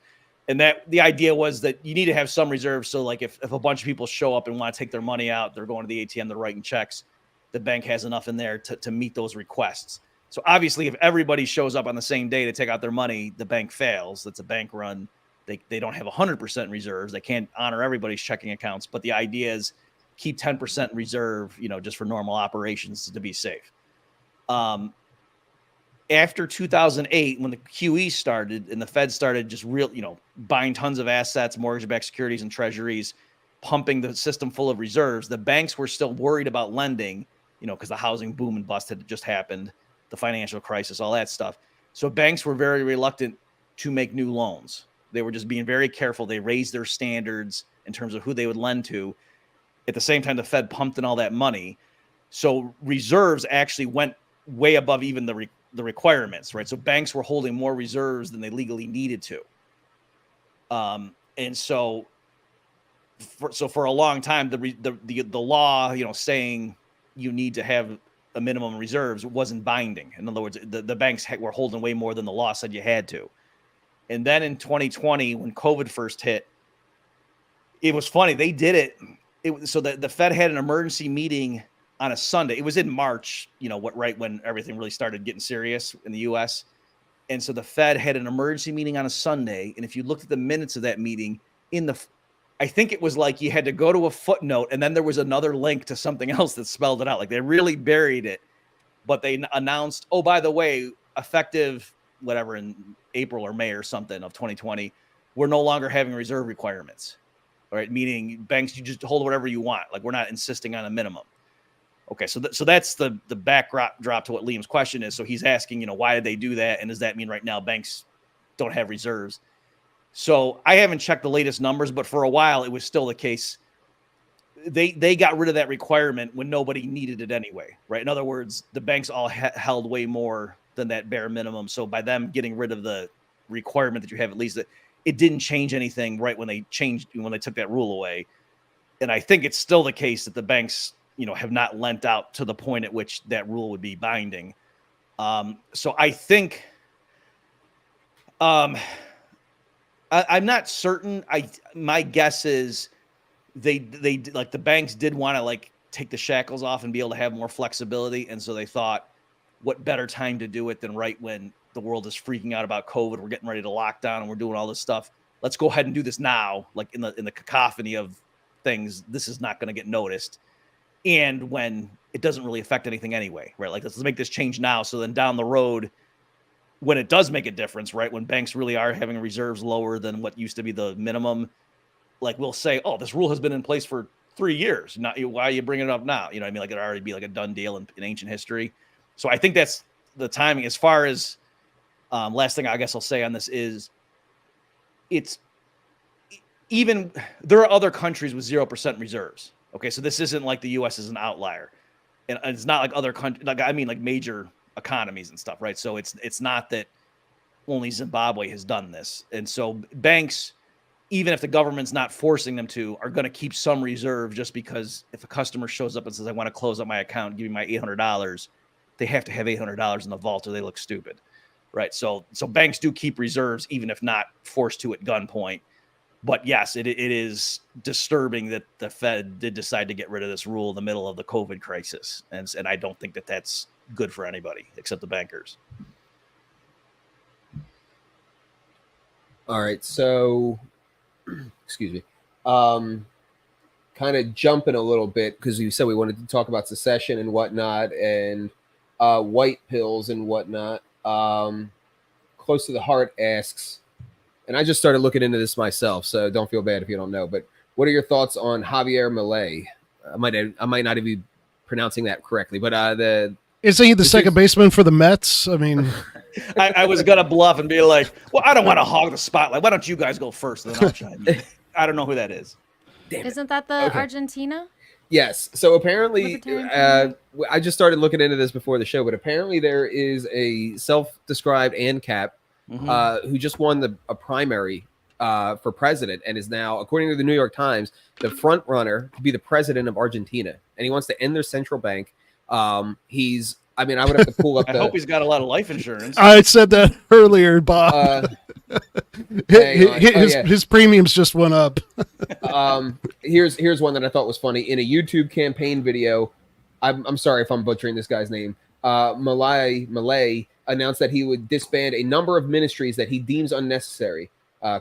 And that the idea was that you need to have some reserves. So like if a bunch of people show up and want to take their money out, they're going to the ATM, they're writing checks, the bank has enough in there to meet those requests. So obviously if everybody shows up on the same day to take out their money, the bank fails. That's a bank run. They don't have 100% reserves. They can't honor everybody's checking accounts. But the idea is keep 10% reserve, just for normal operations to be safe. After 2008, when the QE started and the Fed started just buying tons of assets, mortgage-backed securities and treasuries, pumping the system full of reserves, the banks were still worried about lending, because the housing boom and bust had just happened, the financial crisis, all that stuff. So banks were very reluctant to make new loans. They were just being very careful. They raised their standards in terms of who they would lend to. At the same time, the Fed pumped in all that money. So reserves actually went way above even the requirements, right? So banks were holding more reserves than they legally needed to. And so for a long time, the law, saying you need to have a minimum reserves wasn't binding. In other words, the banks were holding way more than the law said you had to. And then in 2020, when COVID first hit, it was funny. They did it. So the Fed had an emergency meeting on a Sunday. It was in March, right when everything really started getting serious in the U.S. And so the Fed had an emergency meeting on a Sunday. And if you looked at the minutes of that meeting, I think it was like you had to go to a footnote, and then there was another link to something else that spelled it out. Like they really buried it. But they announced, oh, by the way, effective whatever in April or May or something of 2020, we're no longer having reserve requirements. All right, meaning banks, you just hold whatever you want. Like we're not insisting on a minimum. Okay, so that's the backdrop to what Liam's question is. So he's asking, why did they do that, and does that mean right now banks don't have reserves? So I haven't checked the latest numbers, but for a while it was still the case. They got rid of that requirement when nobody needed it anyway, right? In other words, the banks all held way more than that bare minimum. So by them getting rid of the requirement that you have at least, it didn't change anything right when they took that rule away. And I think it's still the case that the banks, have not lent out to the point at which that rule would be binding. So I think, I'm not certain. My guess is they like the banks did want to like take the shackles off and be able to have more flexibility. And so they thought, what better time to do it than right when the world is freaking out about COVID. We're getting ready to lock down and we're doing all this stuff. Let's go ahead and do this now. Like in the cacophony of things, this is not going to get noticed. And when it doesn't really affect anything anyway, right? Like let's make this change now. So then down the road, when it does make a difference, right? When banks really are having reserves lower than what used to be the minimum, like we'll say, oh, this rule has been in place for 3 years. Why are you bringing it up now? You know what I mean? Like it'd already be like a done deal in ancient history. So I think that's the timing. As far as last thing I guess I'll say on this is, it's even there are other countries with 0% reserves. Okay, so this isn't like the U.S. is an outlier, and it's not like other countries. Like I mean, like major economies and stuff, right? So it's not that only Zimbabwe has done this, and so banks, even if the government's not forcing them to, are going to keep some reserve just because if a customer shows up and says, I want to close up my account, give me my $800, they have to have $800 in the vault or they look stupid, right? So banks do keep reserves, even if not forced to at gunpoint. But yes, it is disturbing that the Fed did decide to get rid of this rule in the middle of the COVID crisis. And I don't think that that's good for anybody except the bankers. All right. So, excuse me. Kind of jumping a little bit because you said we wanted to talk about secession and whatnot and white pills and whatnot. Close to the Heart asks, and I just started looking into this myself, so don't feel bad if you don't know. But what are your thoughts on Javier Milei? I might not be pronouncing that correctly, but isn't he the second baseman for the Mets? I mean, I was gonna bluff and be like, well, I don't want to hog the spotlight. Why don't you guys go first, and then I'll chime in. I don't know who that is. Isn't that the Argentina? Yes. So apparently, I just started looking into this before the show, but apparently there is a self-described ANCAP who just won a primary for president and is now, according to the New York Times, the front runner to be the president of Argentina. And he wants to end their central bank. I would have to pull up I hope he's got a lot of life insurance. I said that earlier, Bob. His premiums just went up. Here's one that I thought was funny. In a YouTube campaign video, I'm sorry if I'm butchering this guy's name. Milei announced that he would disband a number of ministries that he deems unnecessary.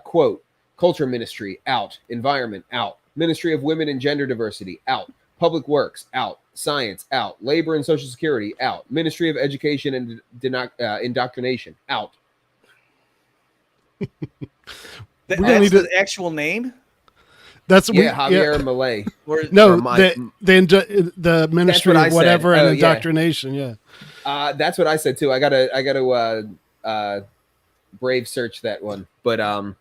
Quote, culture ministry, out. Environment, out. Ministry of Women and Gender Diversity, out. Public Works, out. Science, out. Labor and Social Security, out. Ministry of Education and Indoctrination, out. That's the actual name? Javier Milei. No, the Ministry of whatever and indoctrination. Yeah, that's what I said too. I gotta brave search that one, but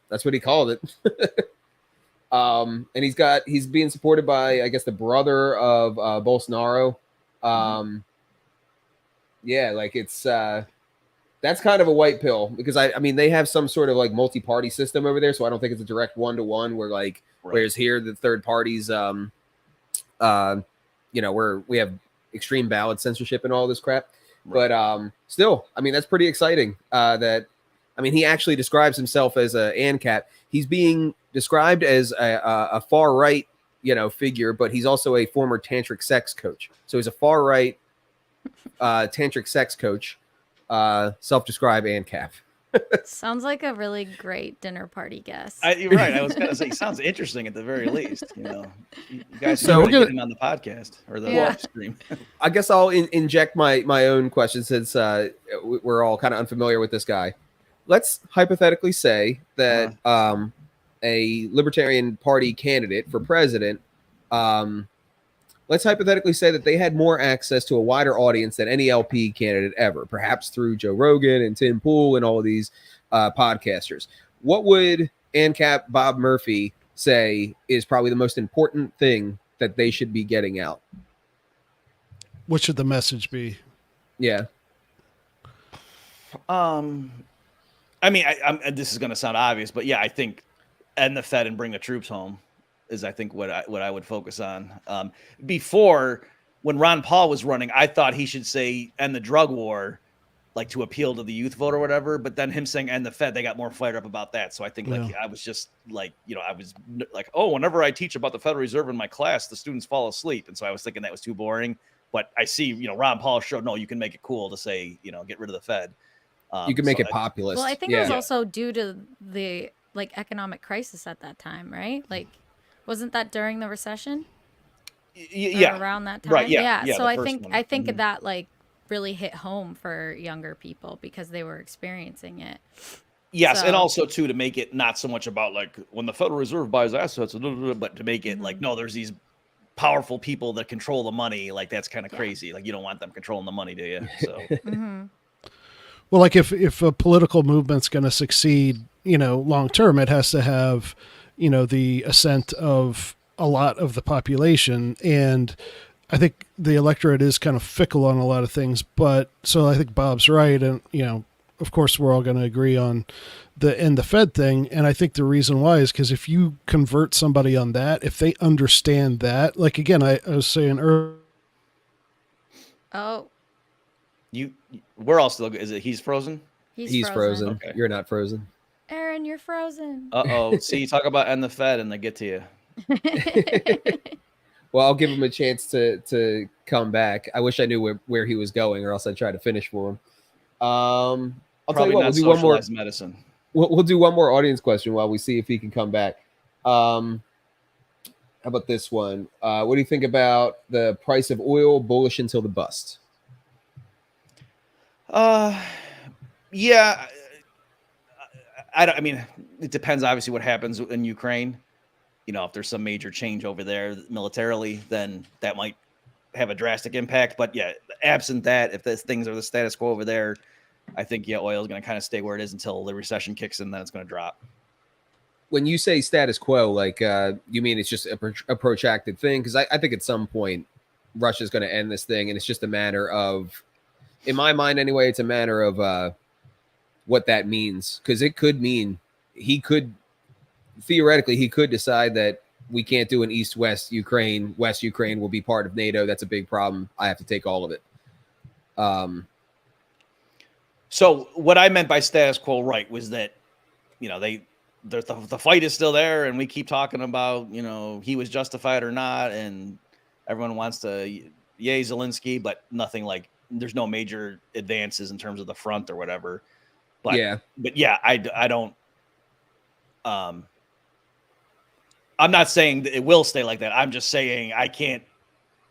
that's what he called it. And he's being supported by, I guess, the brother of Bolsonaro. It's that's kind of a white pill because I mean they have some sort of like multi-party system over there, so I don't think it's a direct 1-to-1 where like whereas here the third parties where we have extreme ballot censorship and all this crap. Right. But still, I mean that's pretty exciting. He actually describes himself as a ANCAP. He's being described as a far right, figure, but he's also a former tantric sex coach. So he's a far right tantric sex coach. Self-described ANCAP. Sounds like a really great dinner party guest. You're right. I was going to say, sounds interesting at the very least. You guys so get him on the podcast or the live stream. I guess I'll inject my own question since we're all kind of unfamiliar with this guy. Let's hypothetically say that a Libertarian Party candidate for president. Let's hypothetically say that they had more access to a wider audience than any LP candidate ever, perhaps through Joe Rogan and Tim Pool and all of these podcasters. What would ANCAP Bob Murphy say is probably the most important thing that they should be getting out? What should the message be? Yeah. This is going to sound obvious, but yeah, I think end the Fed and bring the troops home is I think what I would focus on. Before, when Ron Paul was running, I thought he should say end the drug war, like to appeal to the youth vote or whatever. But then him saying end the Fed, they got more fired up about that. So I think I was just like, I was like, whenever I teach about the Federal Reserve in my class, the students fall asleep. And so I was thinking that was too boring. But I see, Ron Paul showed, no, you can make it cool to say, get rid of the Fed. You can make it populist. Well, I think it was also due to the economic crisis at that time, right? Like, wasn't that during the recession? Yeah, around that time. Right. Yeah. So I think that really hit home for younger people because they were experiencing it. Yes, so, and also too to make it not so much about like when the Federal Reserve buys assets, but to make it like no, there's these powerful people that control the money. Like that's kind of crazy. Like you don't want them controlling the money, do you? So. Well, like if a political movement's going to succeed, long term, it has to have, the assent of a lot of the population. And I think the electorate is kind of fickle on a lot of things. But so I think Bob's right. And, of course, we're all going to agree on the Fed thing. And I think the reason why is because if you convert somebody on that, if they understand that, like, again, I was saying earlier. Oh, We're all still. Is it he's frozen? He's frozen. Okay. You're not frozen. Aaron, you're frozen. Uh-oh. See, you talk about and the Fed and they get to you. Well, I'll give him a chance to come back. I wish I knew where he was going, or else I'd try to finish for him. I'll tell you what, we'll do one more medicine. We'll do one more audience question while we see if he can come back. How about this one? What do you think about the price of oil? Bullish until the bust? Yeah. I mean, it depends obviously what happens in Ukraine. If there's some major change over there militarily, then that might have a drastic impact. But yeah, absent that, if things are the status quo over there, I think, oil is going to kind of stay where it is until the recession kicks in, then it's going to drop. When you say status quo, like you mean it's just a protracted thing? Because I think at some point Russia's going to end this thing, and it's just a matter of, in my mind anyway, it's a matter of what that means. Because it could mean theoretically he could decide that we can't do an East-West Ukraine. West Ukraine will be part of NATO. That's a big problem. I have to take all of it. So what I meant by status quo, right, was that, the fight is still there, and we keep talking about, he was justified or not, and everyone wants to yay Zelensky, but nothing like, there's no major advances in terms of the front or whatever. But yeah, I don't. I'm not saying that it will stay like that. I'm just saying I can't.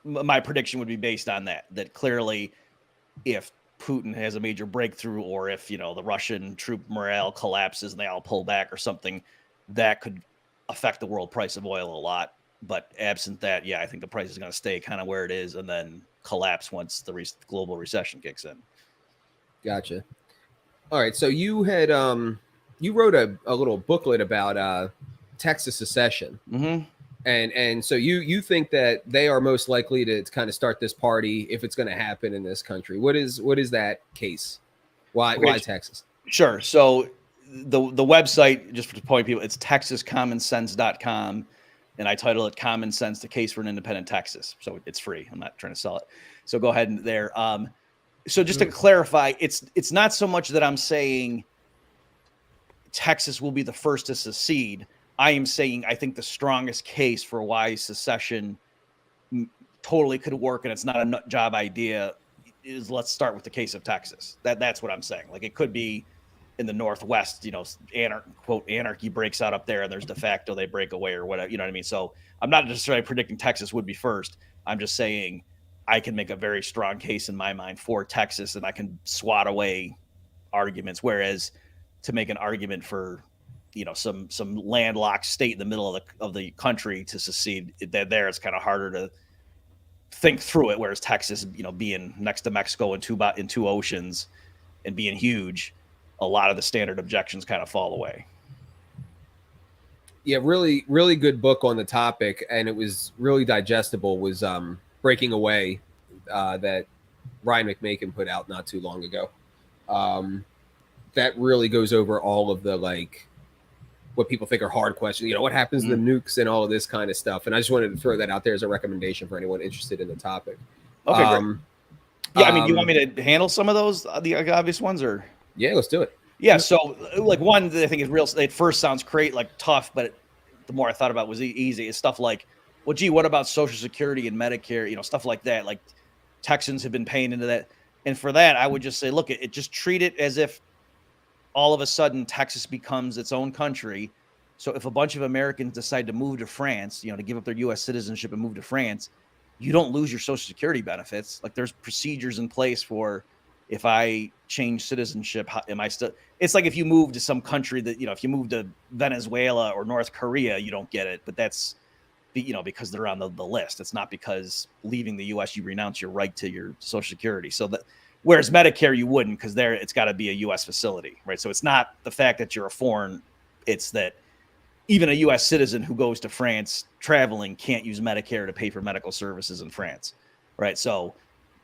My prediction would be based on that clearly, if Putin has a major breakthrough, or if the Russian troop morale collapses and they all pull back or something, that could affect the world price of oil a lot. But absent that, yeah, I think the price is going to stay kind of where it is and then collapse once the global recession kicks in. Gotcha. All right, so you had you wrote a little booklet about Texas secession, and so you think that they are most likely to kind of start this party if it's going to happen in this country. What is that case? Why Texas? Sure. So the website, just to point people, it's texascommonsense.com, and I title it "Common Sense: The Case for an Independent Texas." So it's free. I'm not trying to sell it. So go ahead and there. So just to clarify, it's not so much that I'm saying Texas will be the first to secede. I am saying I think the strongest case for why secession totally could work, and it's not a nut job idea, is let's start with the case of Texas. That's what I'm saying. Like, it could be in the Northwest, quote, anarchy breaks out up there, and there's de facto they break away or whatever. You know what I mean? So I'm not necessarily predicting Texas would be first. I'm just saying I can make a very strong case in my mind for Texas, and I can swat away arguments. Whereas to make an argument for some landlocked state in the middle of the country to secede, there it's kind of harder to think through it. Whereas Texas, being next to Mexico in two oceans and being huge, a lot of the standard objections kind of fall away. Yeah, really, really good book on the topic, and it was really digestible. Was Breaking Away that Ryan McMakin put out not too long ago. That really goes over all of the what people think are hard questions. What happens to the nukes and all of this kind of stuff. And I just wanted to throw that out there as a recommendation for anyone interested in the topic. Okay, great. Yeah, I mean, do you want me to handle some of those, the obvious ones, or? Yeah, let's do it. Yeah, so one that I think is real. At first sounds great, tough, but the more I thought about it was easy. It's stuff like, well, gee, what about Social Security and Medicare? Stuff like that. Like, Texans have been paying into that. And for that, I would just say, look, just treat it as if all of a sudden Texas becomes its own country. So if a bunch of Americans decide to move to France, to give up their U.S. citizenship and move to France, you don't lose your Social Security benefits. Like, there's procedures in place for, if I change citizenship, am I still? It's like if you move to some country that, if you move to Venezuela or North Korea, you don't get it. But that's, because they're on the list. It's not because leaving the U.S. you renounce your right to your Social Security. So Whereas Medicare, you wouldn't, because there it's got to be a U.S. facility, right? So it's not the fact that you're a foreign, it's that even a U.S. citizen who goes to France traveling can't use Medicare to pay for medical services in France, right? So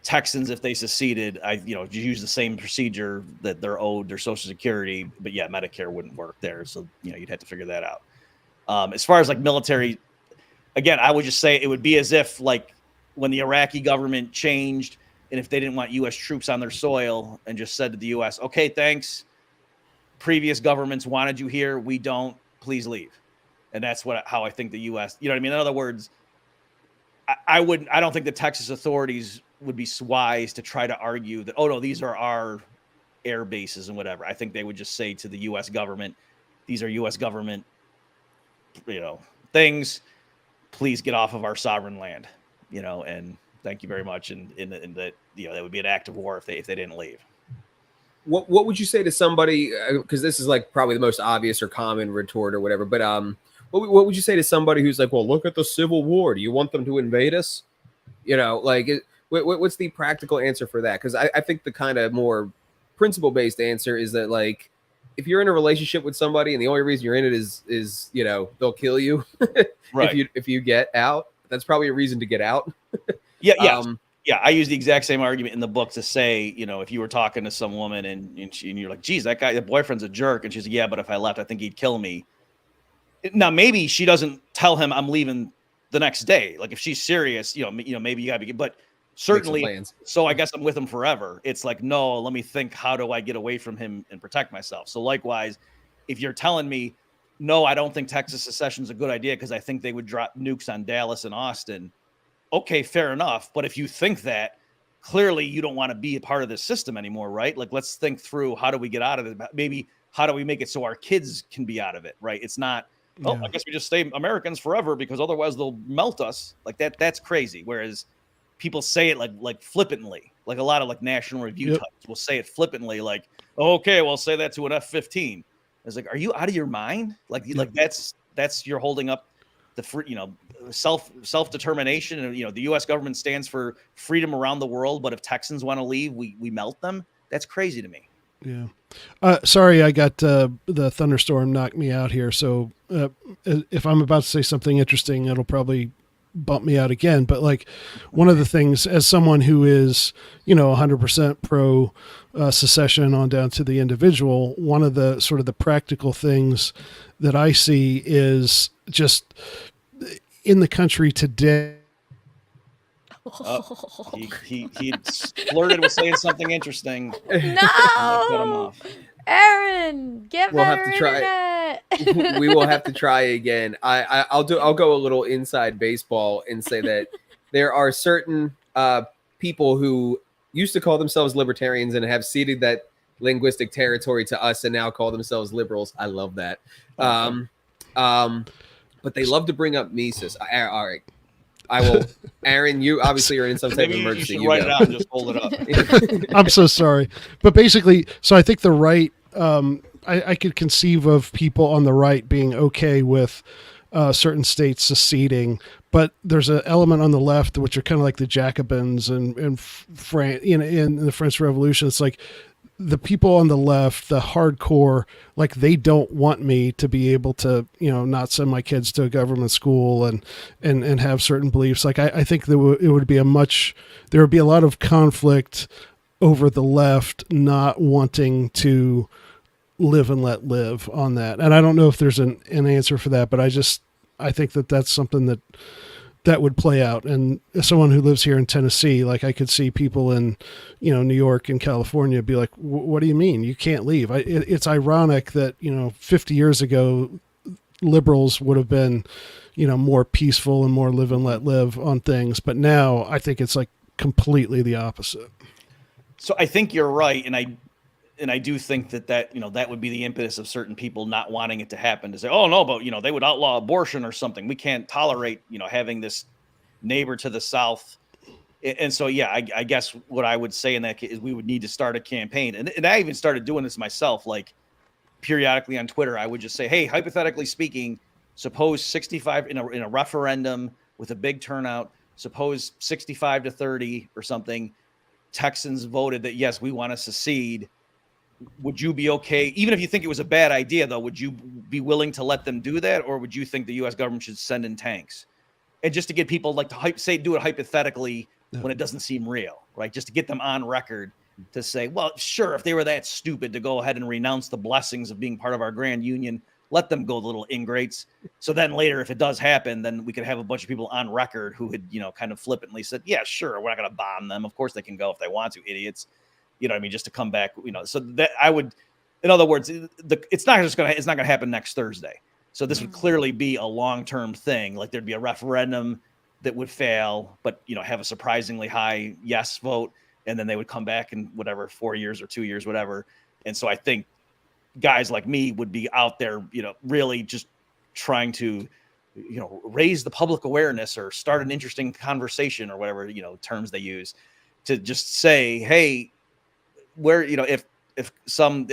Texans, if they seceded, use the same procedure that they're owed their Social Security, but yeah, Medicare wouldn't work there. So, you'd have to figure that out. As far as like military, again, I would just say it would be as if like when the Iraqi government changed and if they didn't want U.S. troops on their soil and just said to the U.S., okay, thanks. Previous governments wanted you here. We don't. Please leave. And that's how I think the U.S., you know what I mean? In other words, I don't think the Texas authorities would be wise to try to argue that, oh no, these are our air bases and whatever. I think they would just say to the U.S. government, these are U.S. government, things. Please get off of our sovereign land, and thank you very much. And that, that would be an act of war if they didn't leave. What would you say to somebody? Because this is like probably the most obvious or common retort or whatever. But what would you say to somebody who's like, well, look at the Civil War. Do you want them to invade us? What's the practical answer for that? Because I think the kind of more principle-based answer is that, like, if you're in a relationship with somebody and the only reason you're in it is they'll kill you right. if you get out, that's probably a reason to get out. Yeah. I use the exact same argument in the book to say, if you were talking to some woman and you're like, geez, that guy, the boyfriend's a jerk. And she's like, yeah, but if I left, I think he'd kill me. Now, maybe she doesn't tell him I'm leaving the next day. Like if she's serious, maybe you gotta be, but certainly, so I guess I'm with him forever. It's like, no, let me think, how do I get away from him and protect myself? So likewise, if you're telling me, no, I don't think Texas secession is a good idea because I think they would drop nukes on Dallas and Austin. Okay, fair enough. But if you think that, clearly you don't want to be a part of this system anymore, right? Like, let's think through, how do we get out of it? Maybe how do we make it so our kids can be out of it, right? It's not, I guess we just stay Americans forever because otherwise they'll melt us. Like that's crazy. Whereas people say it like flippantly, like a lot of like National Review types will say it flippantly, like, okay, well, say that to an F-15. It's like, are you out of your mind? Like that's you're holding up the free, self-determination. And, the U.S. government stands for freedom around the world. But if Texans want to leave, we melt them. That's crazy to me. Yeah. Sorry, I got the thunderstorm knocked me out here. So if I'm about to say something interesting, it'll probably bump me out again. But like one of the things, as someone who is, 100% pro secession on down to the individual, one of the sort of the practical things that I see is just in the country today. He flirted with saying something interesting. No, Aaron, we'll have to try. We will have to try again. I'll go a little inside baseball and say that there are certain people who used to call themselves libertarians and have ceded that linguistic territory to us and now call themselves liberals. I love that. But they love to bring up Mises. All right. I will. Aaron, you obviously are in some type of emergency. You should write it out and just hold it up. I'm so sorry. But basically, so I think the right, I could conceive of people on the right being okay with certain states seceding, but there's an element on the left, which are kind of like the Jacobins and France, in the French Revolution. It's like the people on the left, the hardcore, like they don't want me to be able to, not send my kids to a government school and have certain beliefs. Like I think there would be a lot of conflict over the left not wanting to live and let live on that. And I don't know if there's an answer for that, but I think that's something that would play out. And as someone who lives here in Tennessee, like I could see people in, New York and California be like, what do you mean? You can't leave. It's ironic that, 50 years ago, liberals would have been, more peaceful and more live and let live on things. But now I think it's like completely the opposite. So I think you're right. And I do think that that would be the impetus of certain people not wanting it to happen, to say, oh no, but they would outlaw abortion or something. We can't tolerate, having this neighbor to the south. And so, yeah, I guess what I would say in that case is we would need to start a campaign. And I even started doing this myself, like periodically on Twitter, I would just say, hey, hypothetically speaking, suppose 65 in a referendum with a big turnout, suppose 65-30 or something, Texans voted that, yes, we want to secede, would you be okay, even if you think it was a bad idea, though, would you be willing to let them do that? Or would you think the U.S. government should send in tanks? And just to get people like to do it hypothetically when it doesn't seem real, right? Just to get them on record to say, well, sure, if they were that stupid to go ahead and renounce the blessings of being part of our grand union, let them go, little ingrates. So then later, if it does happen, then we could have a bunch of people on record who had, kind of flippantly said, yeah, sure, we're not going to bomb them. Of course they can go if they want to, idiots. You know what I mean? Just to come back, so that I would, in other words, it's not going to happen next Thursday. So this would clearly be a long-term thing. Like there'd be a referendum that would fail, but, have a surprisingly high yes vote. And then they would come back in whatever, 4 years or 2 years, whatever. And so I think guys like me would be out there, really just trying to, raise the public awareness or start an interesting conversation or whatever, terms they use to just say, hey, where, if some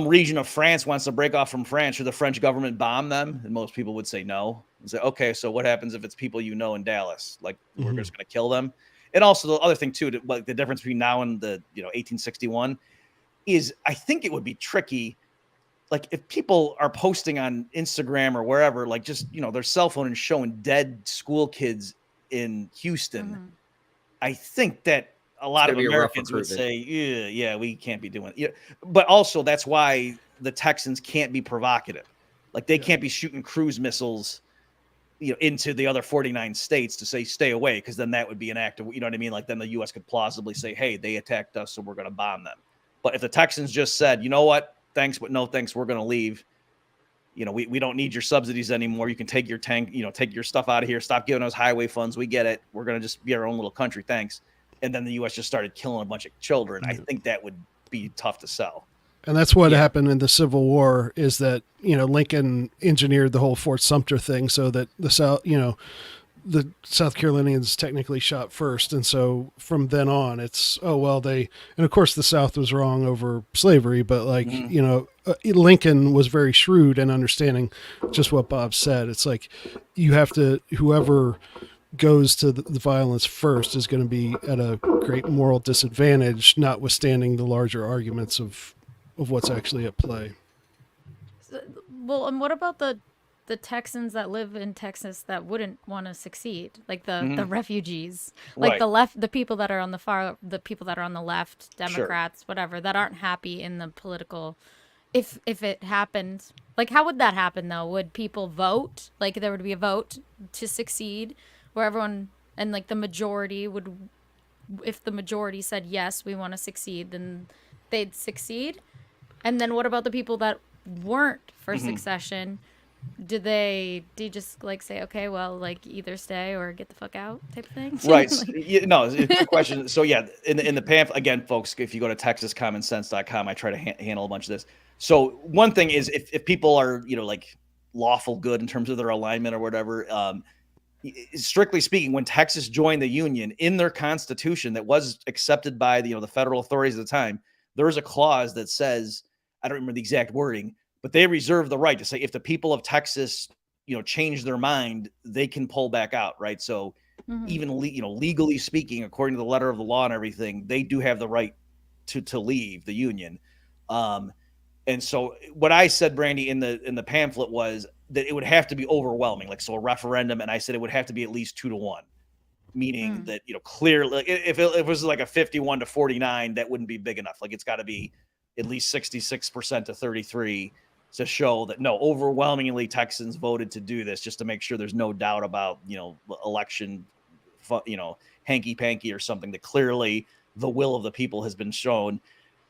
region of France wants to break off from France, should the French government bomb them? And most people would say no. And say, okay, so what happens if it's people in Dallas? Like, we're just going to kill them. And also the other thing too, like the difference between now and the 1861 is I think it would be tricky. Like if people are posting on Instagram or wherever, like just, their cell phone and showing dead school kids in Houston, I think that a lot of Americans would say, yeah, we can't be doing it. But also that's why the Texans can't be provocative. Like they can't be shooting cruise missiles, into the other 49 states to say, stay away. Cause then that would be an act of, you know what I mean? Like then the US could plausibly say, hey, they attacked us, so we're going to bomb them. But if the Texans just said, you know what, thanks, but no thanks, we're going to leave. We don't need your subsidies anymore. You can take your tank, take your stuff out of here. Stop giving us highway funds. We get it. We're going to just be our own little country. Thanks. And then the U.S. just started killing a bunch of children. I think that would be tough to sell. And that's what happened in the Civil War is that, Lincoln engineered the whole Fort Sumter thing so that the South Carolinians technically shot first. And so from then on, it's, and of course the South was wrong over slavery, but Lincoln was very shrewd in understanding just what Bob said. It's like, you have to, whoever goes to the violence first is going to be at a great moral disadvantage, notwithstanding the larger arguments of what's actually at play. Well, and what about the Texans that live in Texas that wouldn't want to succeed, like the refugees, like the people that are on the people that are on the left, Democrats, whatever, that aren't happy in the political. If it happened, like how would that happen though? Would people vote? Like there would be a vote to succeed, where everyone and like the majority would, if the majority said yes, we want to succeed, then they'd succeed. And then what about the people that weren't for secession? Do they just like say, okay, well, like either stay or get the fuck out type of thing? Right. No, it's a good question. So yeah, in the pamphlet, again, folks, if you go to texascommonsense.com, I try to handle a bunch of this. So one thing is if people are, like lawful good in terms of their alignment or whatever, strictly speaking, when Texas joined the Union in their constitution that was accepted by the federal authorities at the time, there is a clause that says, I don't remember the exact wording, but they reserve the right to say if the people of Texas, change their mind, they can pull back out, right? So even legally speaking, according to the letter of the law and everything, they do have the right to leave the Union. And so what I said, Brandy, in the pamphlet was that it would have to be overwhelming, like so a referendum, and I said it would have to be at least 2-1, meaning that clearly if it was like a 51-49, that wouldn't be big enough. Like it's got to be at least 66% to 33 to show that no, overwhelmingly Texans voted to do this, just to make sure there's no doubt about election, hanky panky or something, that clearly the will of the people has been shown.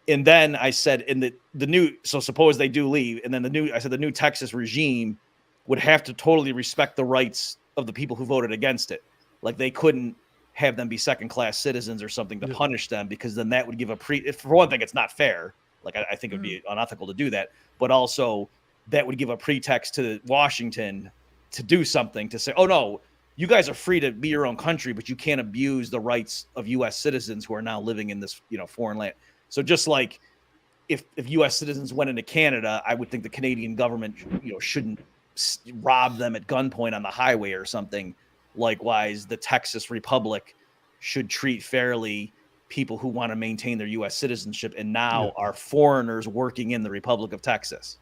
And then I said in the new, so suppose they do leave, and then the new Texas regime would have to totally respect the rights of the people who voted against it. Like they couldn't have them be second-class citizens or something to punish them, because then that would give for one thing, it's not fair. Like I think it would be unethical to do that, but also that would give a pretext to Washington to do something, to say, oh no, you guys are free to be your own country, but you can't abuse the rights of U.S. citizens who are now living in this, foreign land. So just like if U.S. citizens went into Canada, I would think the Canadian government, shouldn't rob them at gunpoint on the highway or something. Likewise, the Texas Republic should treat fairly people who want to maintain their U.S. citizenship and now are foreigners working in the Republic of Texas.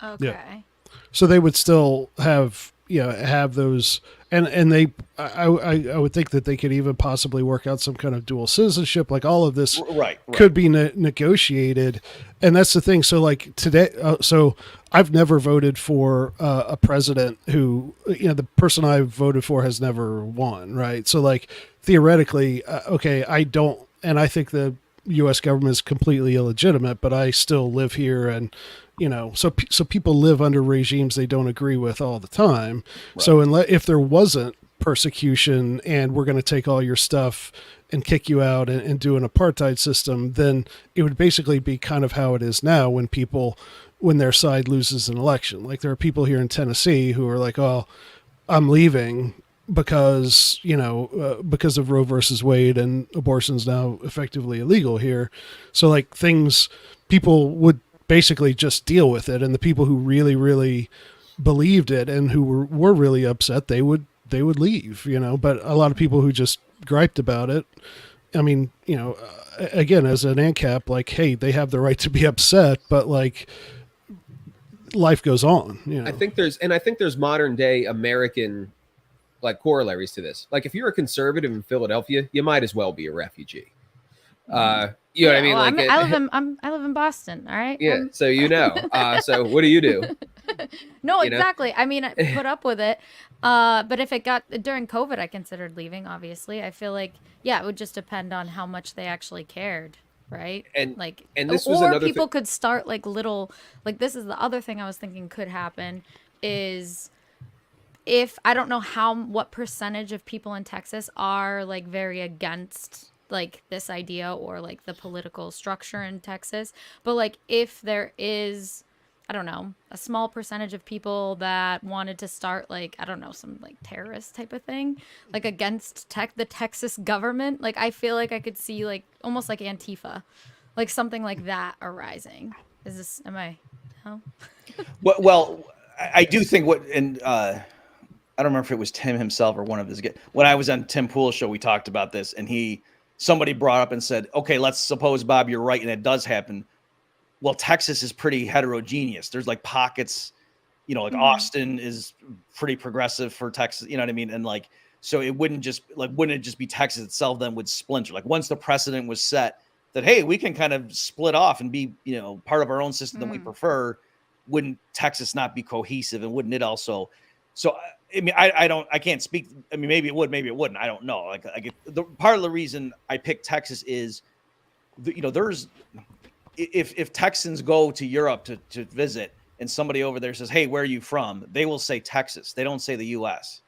Okay. So they would still have, have those, and they, I would think that they could even possibly work out some kind of dual citizenship. Like all of this Right. could be negotiated. And that's the thing. So like today, so I've never voted for a president who, the person I voted for has never won. Right. So like theoretically, okay, I don't, and I think the U.S. government is completely illegitimate, but I still live here, and so people live under regimes they don't agree with all the time. Right. So if there wasn't persecution and we're going to take all your stuff and kick you out and do an apartheid system, then it would basically be kind of how it is now when their side loses an election. Like there are people here in Tennessee who are like, oh, I'm leaving because of Roe versus Wade and abortion's now effectively illegal here. So like people would basically just deal with it. And the people who really, really believed it and who were really upset, they would leave, but a lot of people who just griped about it. I mean, again, as an ANCAP, like, hey, they have the right to be upset, but like life goes on. I think there's modern day American like corollaries to this. Like if you're a conservative in Philadelphia, you might as well be a refugee. You know what I mean? Well, like I live in Boston. All right. Yeah. So so what do you do? No, exactly. I mean, I put up with it. But if it got during COVID, I considered leaving. Obviously, I feel like it would just depend on how much they actually cared, right? And this was another people could start like little. Like this is the other thing I was thinking could happen is if I don't know what percentage of people in Texas are like very against like this idea or like the political structure in Texas, but like if there is, I don't know, a small percentage of people that wanted to start like, I don't know, some like terrorist type of thing, like against the Texas government, like I feel like I could see like almost like Antifa, like something like that arising. No? Well, I do think I don't remember if it was Tim himself or one of his. When I was on Tim Pool's show, we talked about this, and somebody brought up and said, "Okay, let's suppose Bob, you're right, and it does happen." Well, Texas is pretty heterogeneous. There's like pockets, like Austin is pretty progressive for Texas. You know what I mean? And like, so it wouldn't it just be Texas itself then would splinter? Like once the precedent was set that hey, we can kind of split off and be part of our own system that we prefer. Wouldn't Texas not be cohesive, and wouldn't it also? So I mean, I can't speak. I mean, maybe it would, maybe it wouldn't. I don't know. Like, part of the reason I picked Texas is, there's if Texans go to Europe to visit, and somebody over there says, "Hey, where are you from?" They will say Texas. They don't say the U.S.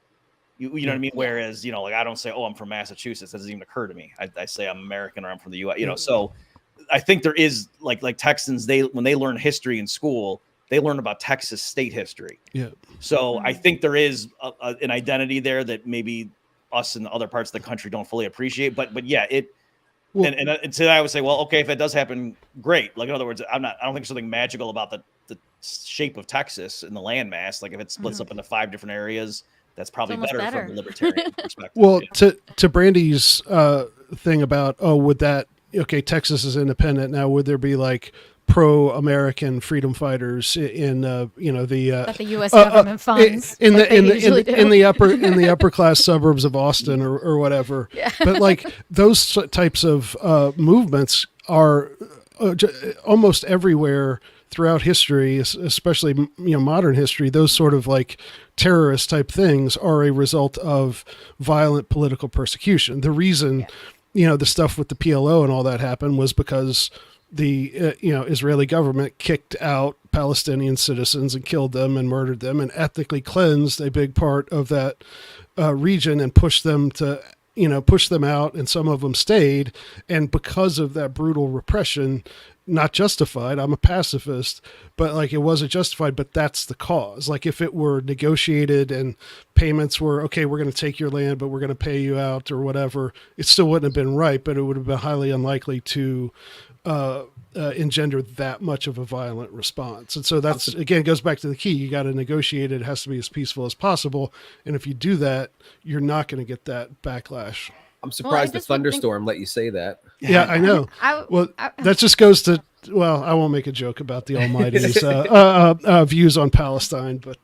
You know what I mean? Whereas like I don't say, "Oh, I'm from Massachusetts." That doesn't even occur to me. I say I'm American or I'm from the U.S. So I think there is like Texans. When they learn history in school, they learn about Texas state history. Yeah. So I think there is an identity there that maybe us in other parts of the country don't fully appreciate. But yeah, and so I would say, well, okay, if it does happen, great. Like in other words, I don't think there's something magical about the shape of Texas and the landmass. Like if it splits up into 5 different areas, that's probably better from a libertarian perspective. Well, to Brandy's thing about Texas is independent now. Would there be like pro-American freedom fighters in that the U.S. government funds in the upper class suburbs of Austin or whatever? Yeah. But like those types of movements are almost everywhere throughout history, especially modern history. Those sort of like terrorist type things are a result of violent political persecution. The reason the stuff with the PLO and all that happened was because the Israeli government kicked out Palestinian citizens and killed them and murdered them and ethnically cleansed a big part of that region and pushed them out, and some of them stayed. And because of that brutal repression, not justified, I'm a pacifist, but like it wasn't justified, but that's the cause. Like if it were negotiated and payments were, okay, we're going to take your land, but we're going to pay you out or whatever, it still wouldn't have been right, but it would have been highly unlikely to engender that much of a violent response. And so that's, again, goes back to the key. You got to negotiate it. It has to be as peaceful as possible. And if you do that, you're not going to get that backlash. I'm surprised the just would think- thunderstorm let you say that. Yeah, I know. Well, that just goes to, well, I won't make a joke about the Almighty's views on Palestine, but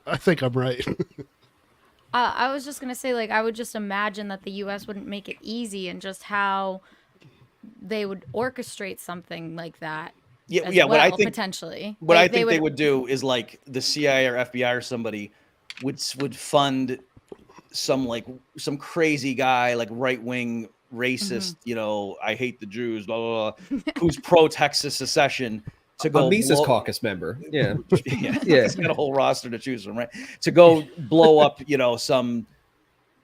I think I'm right. I was just gonna say, like, I would just imagine that the U.S. wouldn't make it easy, and just how they would orchestrate something like that. Yeah. What I think potentially, what I think they would do is like the CIA or FBI or somebody would fund some crazy guy, like right wing racist, I hate the Jews, blah blah blah, who's pro Texas secession, to go a Mises Caucus member. Yeah. yeah. Yeah. He's got a whole roster to choose from, right? To go blow up,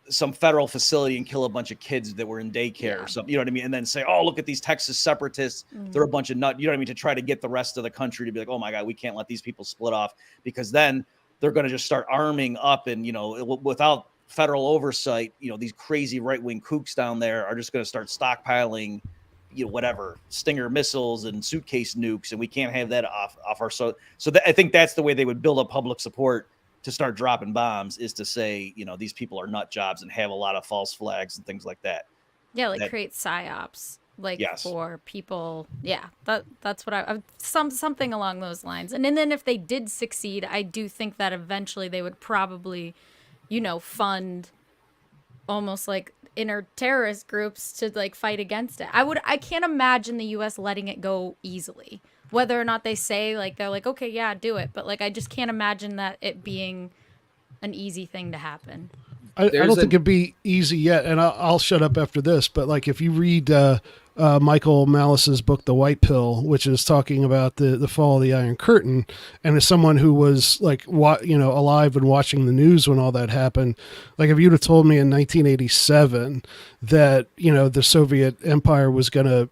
some federal facility and kill a bunch of kids that were in daycare or something, you know what I mean? And then say, oh, look at these Texas separatists. They're a bunch of nut, you know what I mean? To try to get the rest of the country to be like, oh my God, we can't let these people split off, because then they're going to just start arming up, and, without federal oversight, these crazy right-wing kooks down there are just going to start stockpiling, whatever, Stinger missiles and suitcase nukes, and we can't have that off our. So I think that's the way they would build up public support to start dropping bombs, is to say, these people are nut jobs, and have a lot of false flags and things like that. Yeah, like create psyops, like, yes, for people. Yeah, that's what something along those lines. And then if they did succeed, I do think that eventually they would probably, fund almost like inner terrorist groups to like fight against it. I can't imagine the U.S. letting it go easily. Whether or not they say, like, they're like, okay, yeah, do it. But, like, I just can't imagine that it being an easy thing to happen. I don't think it'd be easy yet, and I'll shut up after this. But, like, if you read Michael Malice's book, The White Pill, which is talking about the fall of the Iron Curtain, and as someone who was, like, alive and watching the news when all that happened, like, if you'd have told me in 1987 that, the Soviet Empire was going to,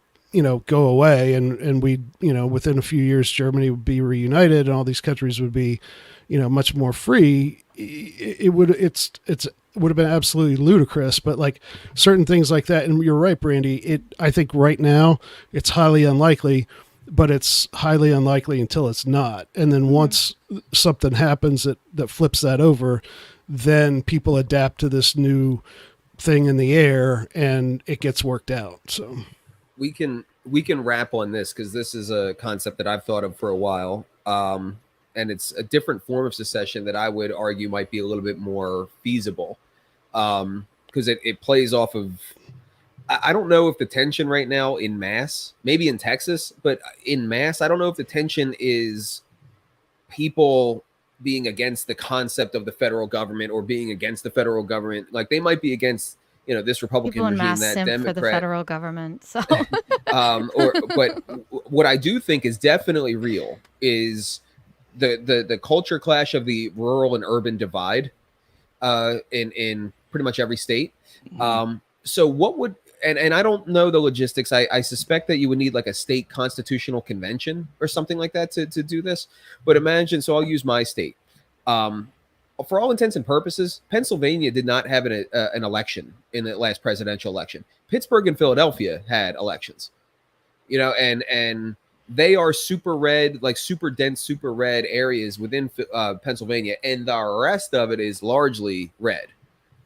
go away, and we, within a few years, Germany would be reunited and all these countries would be, much more free, it would have been absolutely ludicrous. But like certain things like that, and you're right, Brandy, I think right now it's highly unlikely, but it's highly unlikely until it's not. And then once something happens that flips that over, then people adapt to this new thing in the air and it gets worked out. So we can wrap on this, because this is a concept that I've thought of for a while, and it's a different form of secession that I would argue might be a little bit more feasible, because it plays off of, I don't know if the tension right now in mass, maybe in Texas, but in mass, I don't know if the tension is people being against the concept of the federal government or being against the federal government. Like, they might be against this Republican People in regime, mass that simp Democrat, for the federal government. So, but what I do think is definitely real is the culture clash of the rural and urban divide in pretty much every state. So what would, and I don't know the logistics. I suspect that you would need like a state constitutional convention or something like that to do this. But imagine, so I'll use my state. For all intents and purposes, Pennsylvania did not have an election in the last presidential election. Pittsburgh and Philadelphia had elections, and they are super red, like super dense, super red areas within Pennsylvania, and the rest of it is largely red.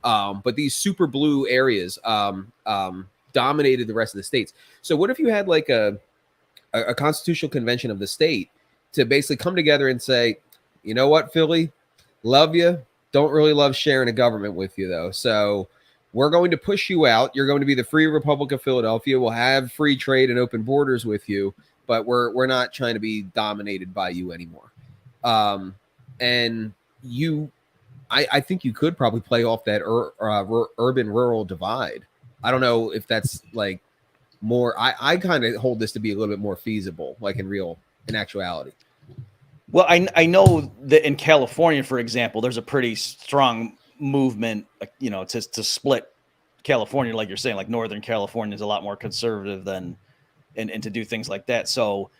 But these super blue areas dominated the rest of the states. So what if you had like a constitutional convention of the state to basically come together and say, you know what, Philly, love you, don't really love sharing a government with you though. So we're going to push you out. You're going to be the Free Republic of Philadelphia. We'll have free trade and open borders with you, but we're not trying to be dominated by you anymore. And I think you could probably play off that urban rural divide. I don't know if that's like more. I kind of hold this to be a little bit more feasible, like in actuality. Well, I know that in California, for example, there's a pretty strong movement, to split California, like you're saying, like Northern California is a lot more conservative than, and to do things like that. So,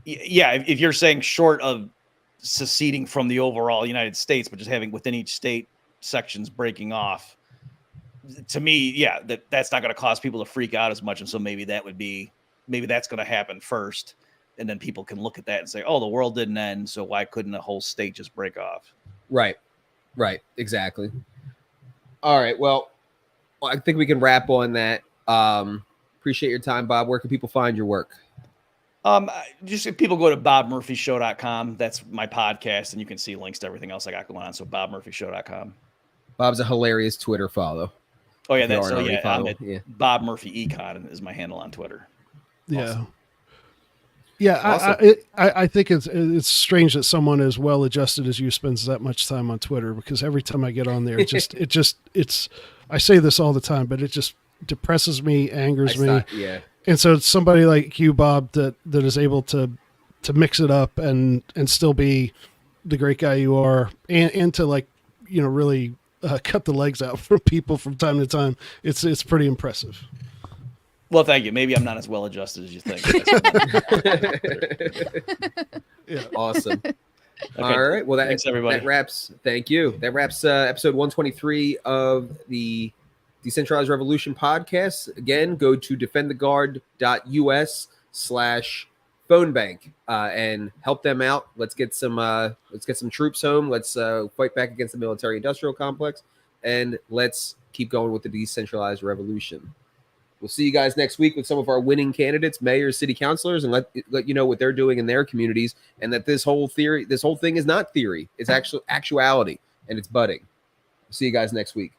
yeah, if you're saying short of seceding from the overall United States, but just having within each state sections breaking off, to me, yeah, that's not going to cause people to freak out as much. And so maybe that's going to happen first. And then people can look at that and say, oh, the world didn't end, so why couldn't a whole state just break off? Right. Exactly. All right. Well, I think we can wrap on that. Appreciate your time, Bob. Where can people find your work? Just if people go to bobmurphyshow.com, that's my podcast, and you can see links to everything else I got going on. So bobmurphyshow.com. Bob's a hilarious Twitter follow. Oh yeah, If you that's aren't already I'm following, at yeah. Bob Murphy Econ is my handle on Twitter. Yeah. Awesome. Yeah, Awesome. I think it's strange that someone as well adjusted as you spends that much time on Twitter, because every time I get on there, it's I say this all the time, but it just depresses me, angers me. Yeah. And so it's somebody like you, Bob, that is able to mix it up and still be the great guy you are, and to, like, you know, really cut the legs out from people from time to time. It's pretty impressive. Well, thank you. Maybe I'm not as well adjusted as you think. Yeah. Awesome. Okay. All right. Well, Thanks, everybody. That wraps. Thank you. That wraps episode 123 of the Decentralized Revolution podcast. Again, go to defendtheguard.us/phone bank and help them out. Let's get some troops home. Let's fight back against the military-industrial complex, and let's keep going with the decentralized revolution. We'll see you guys next week with some of our winning candidates, mayors, city councilors, and let you know what they're doing in their communities, and that this whole thing is not theory. It's actual actuality, and it's budding. See you guys next week.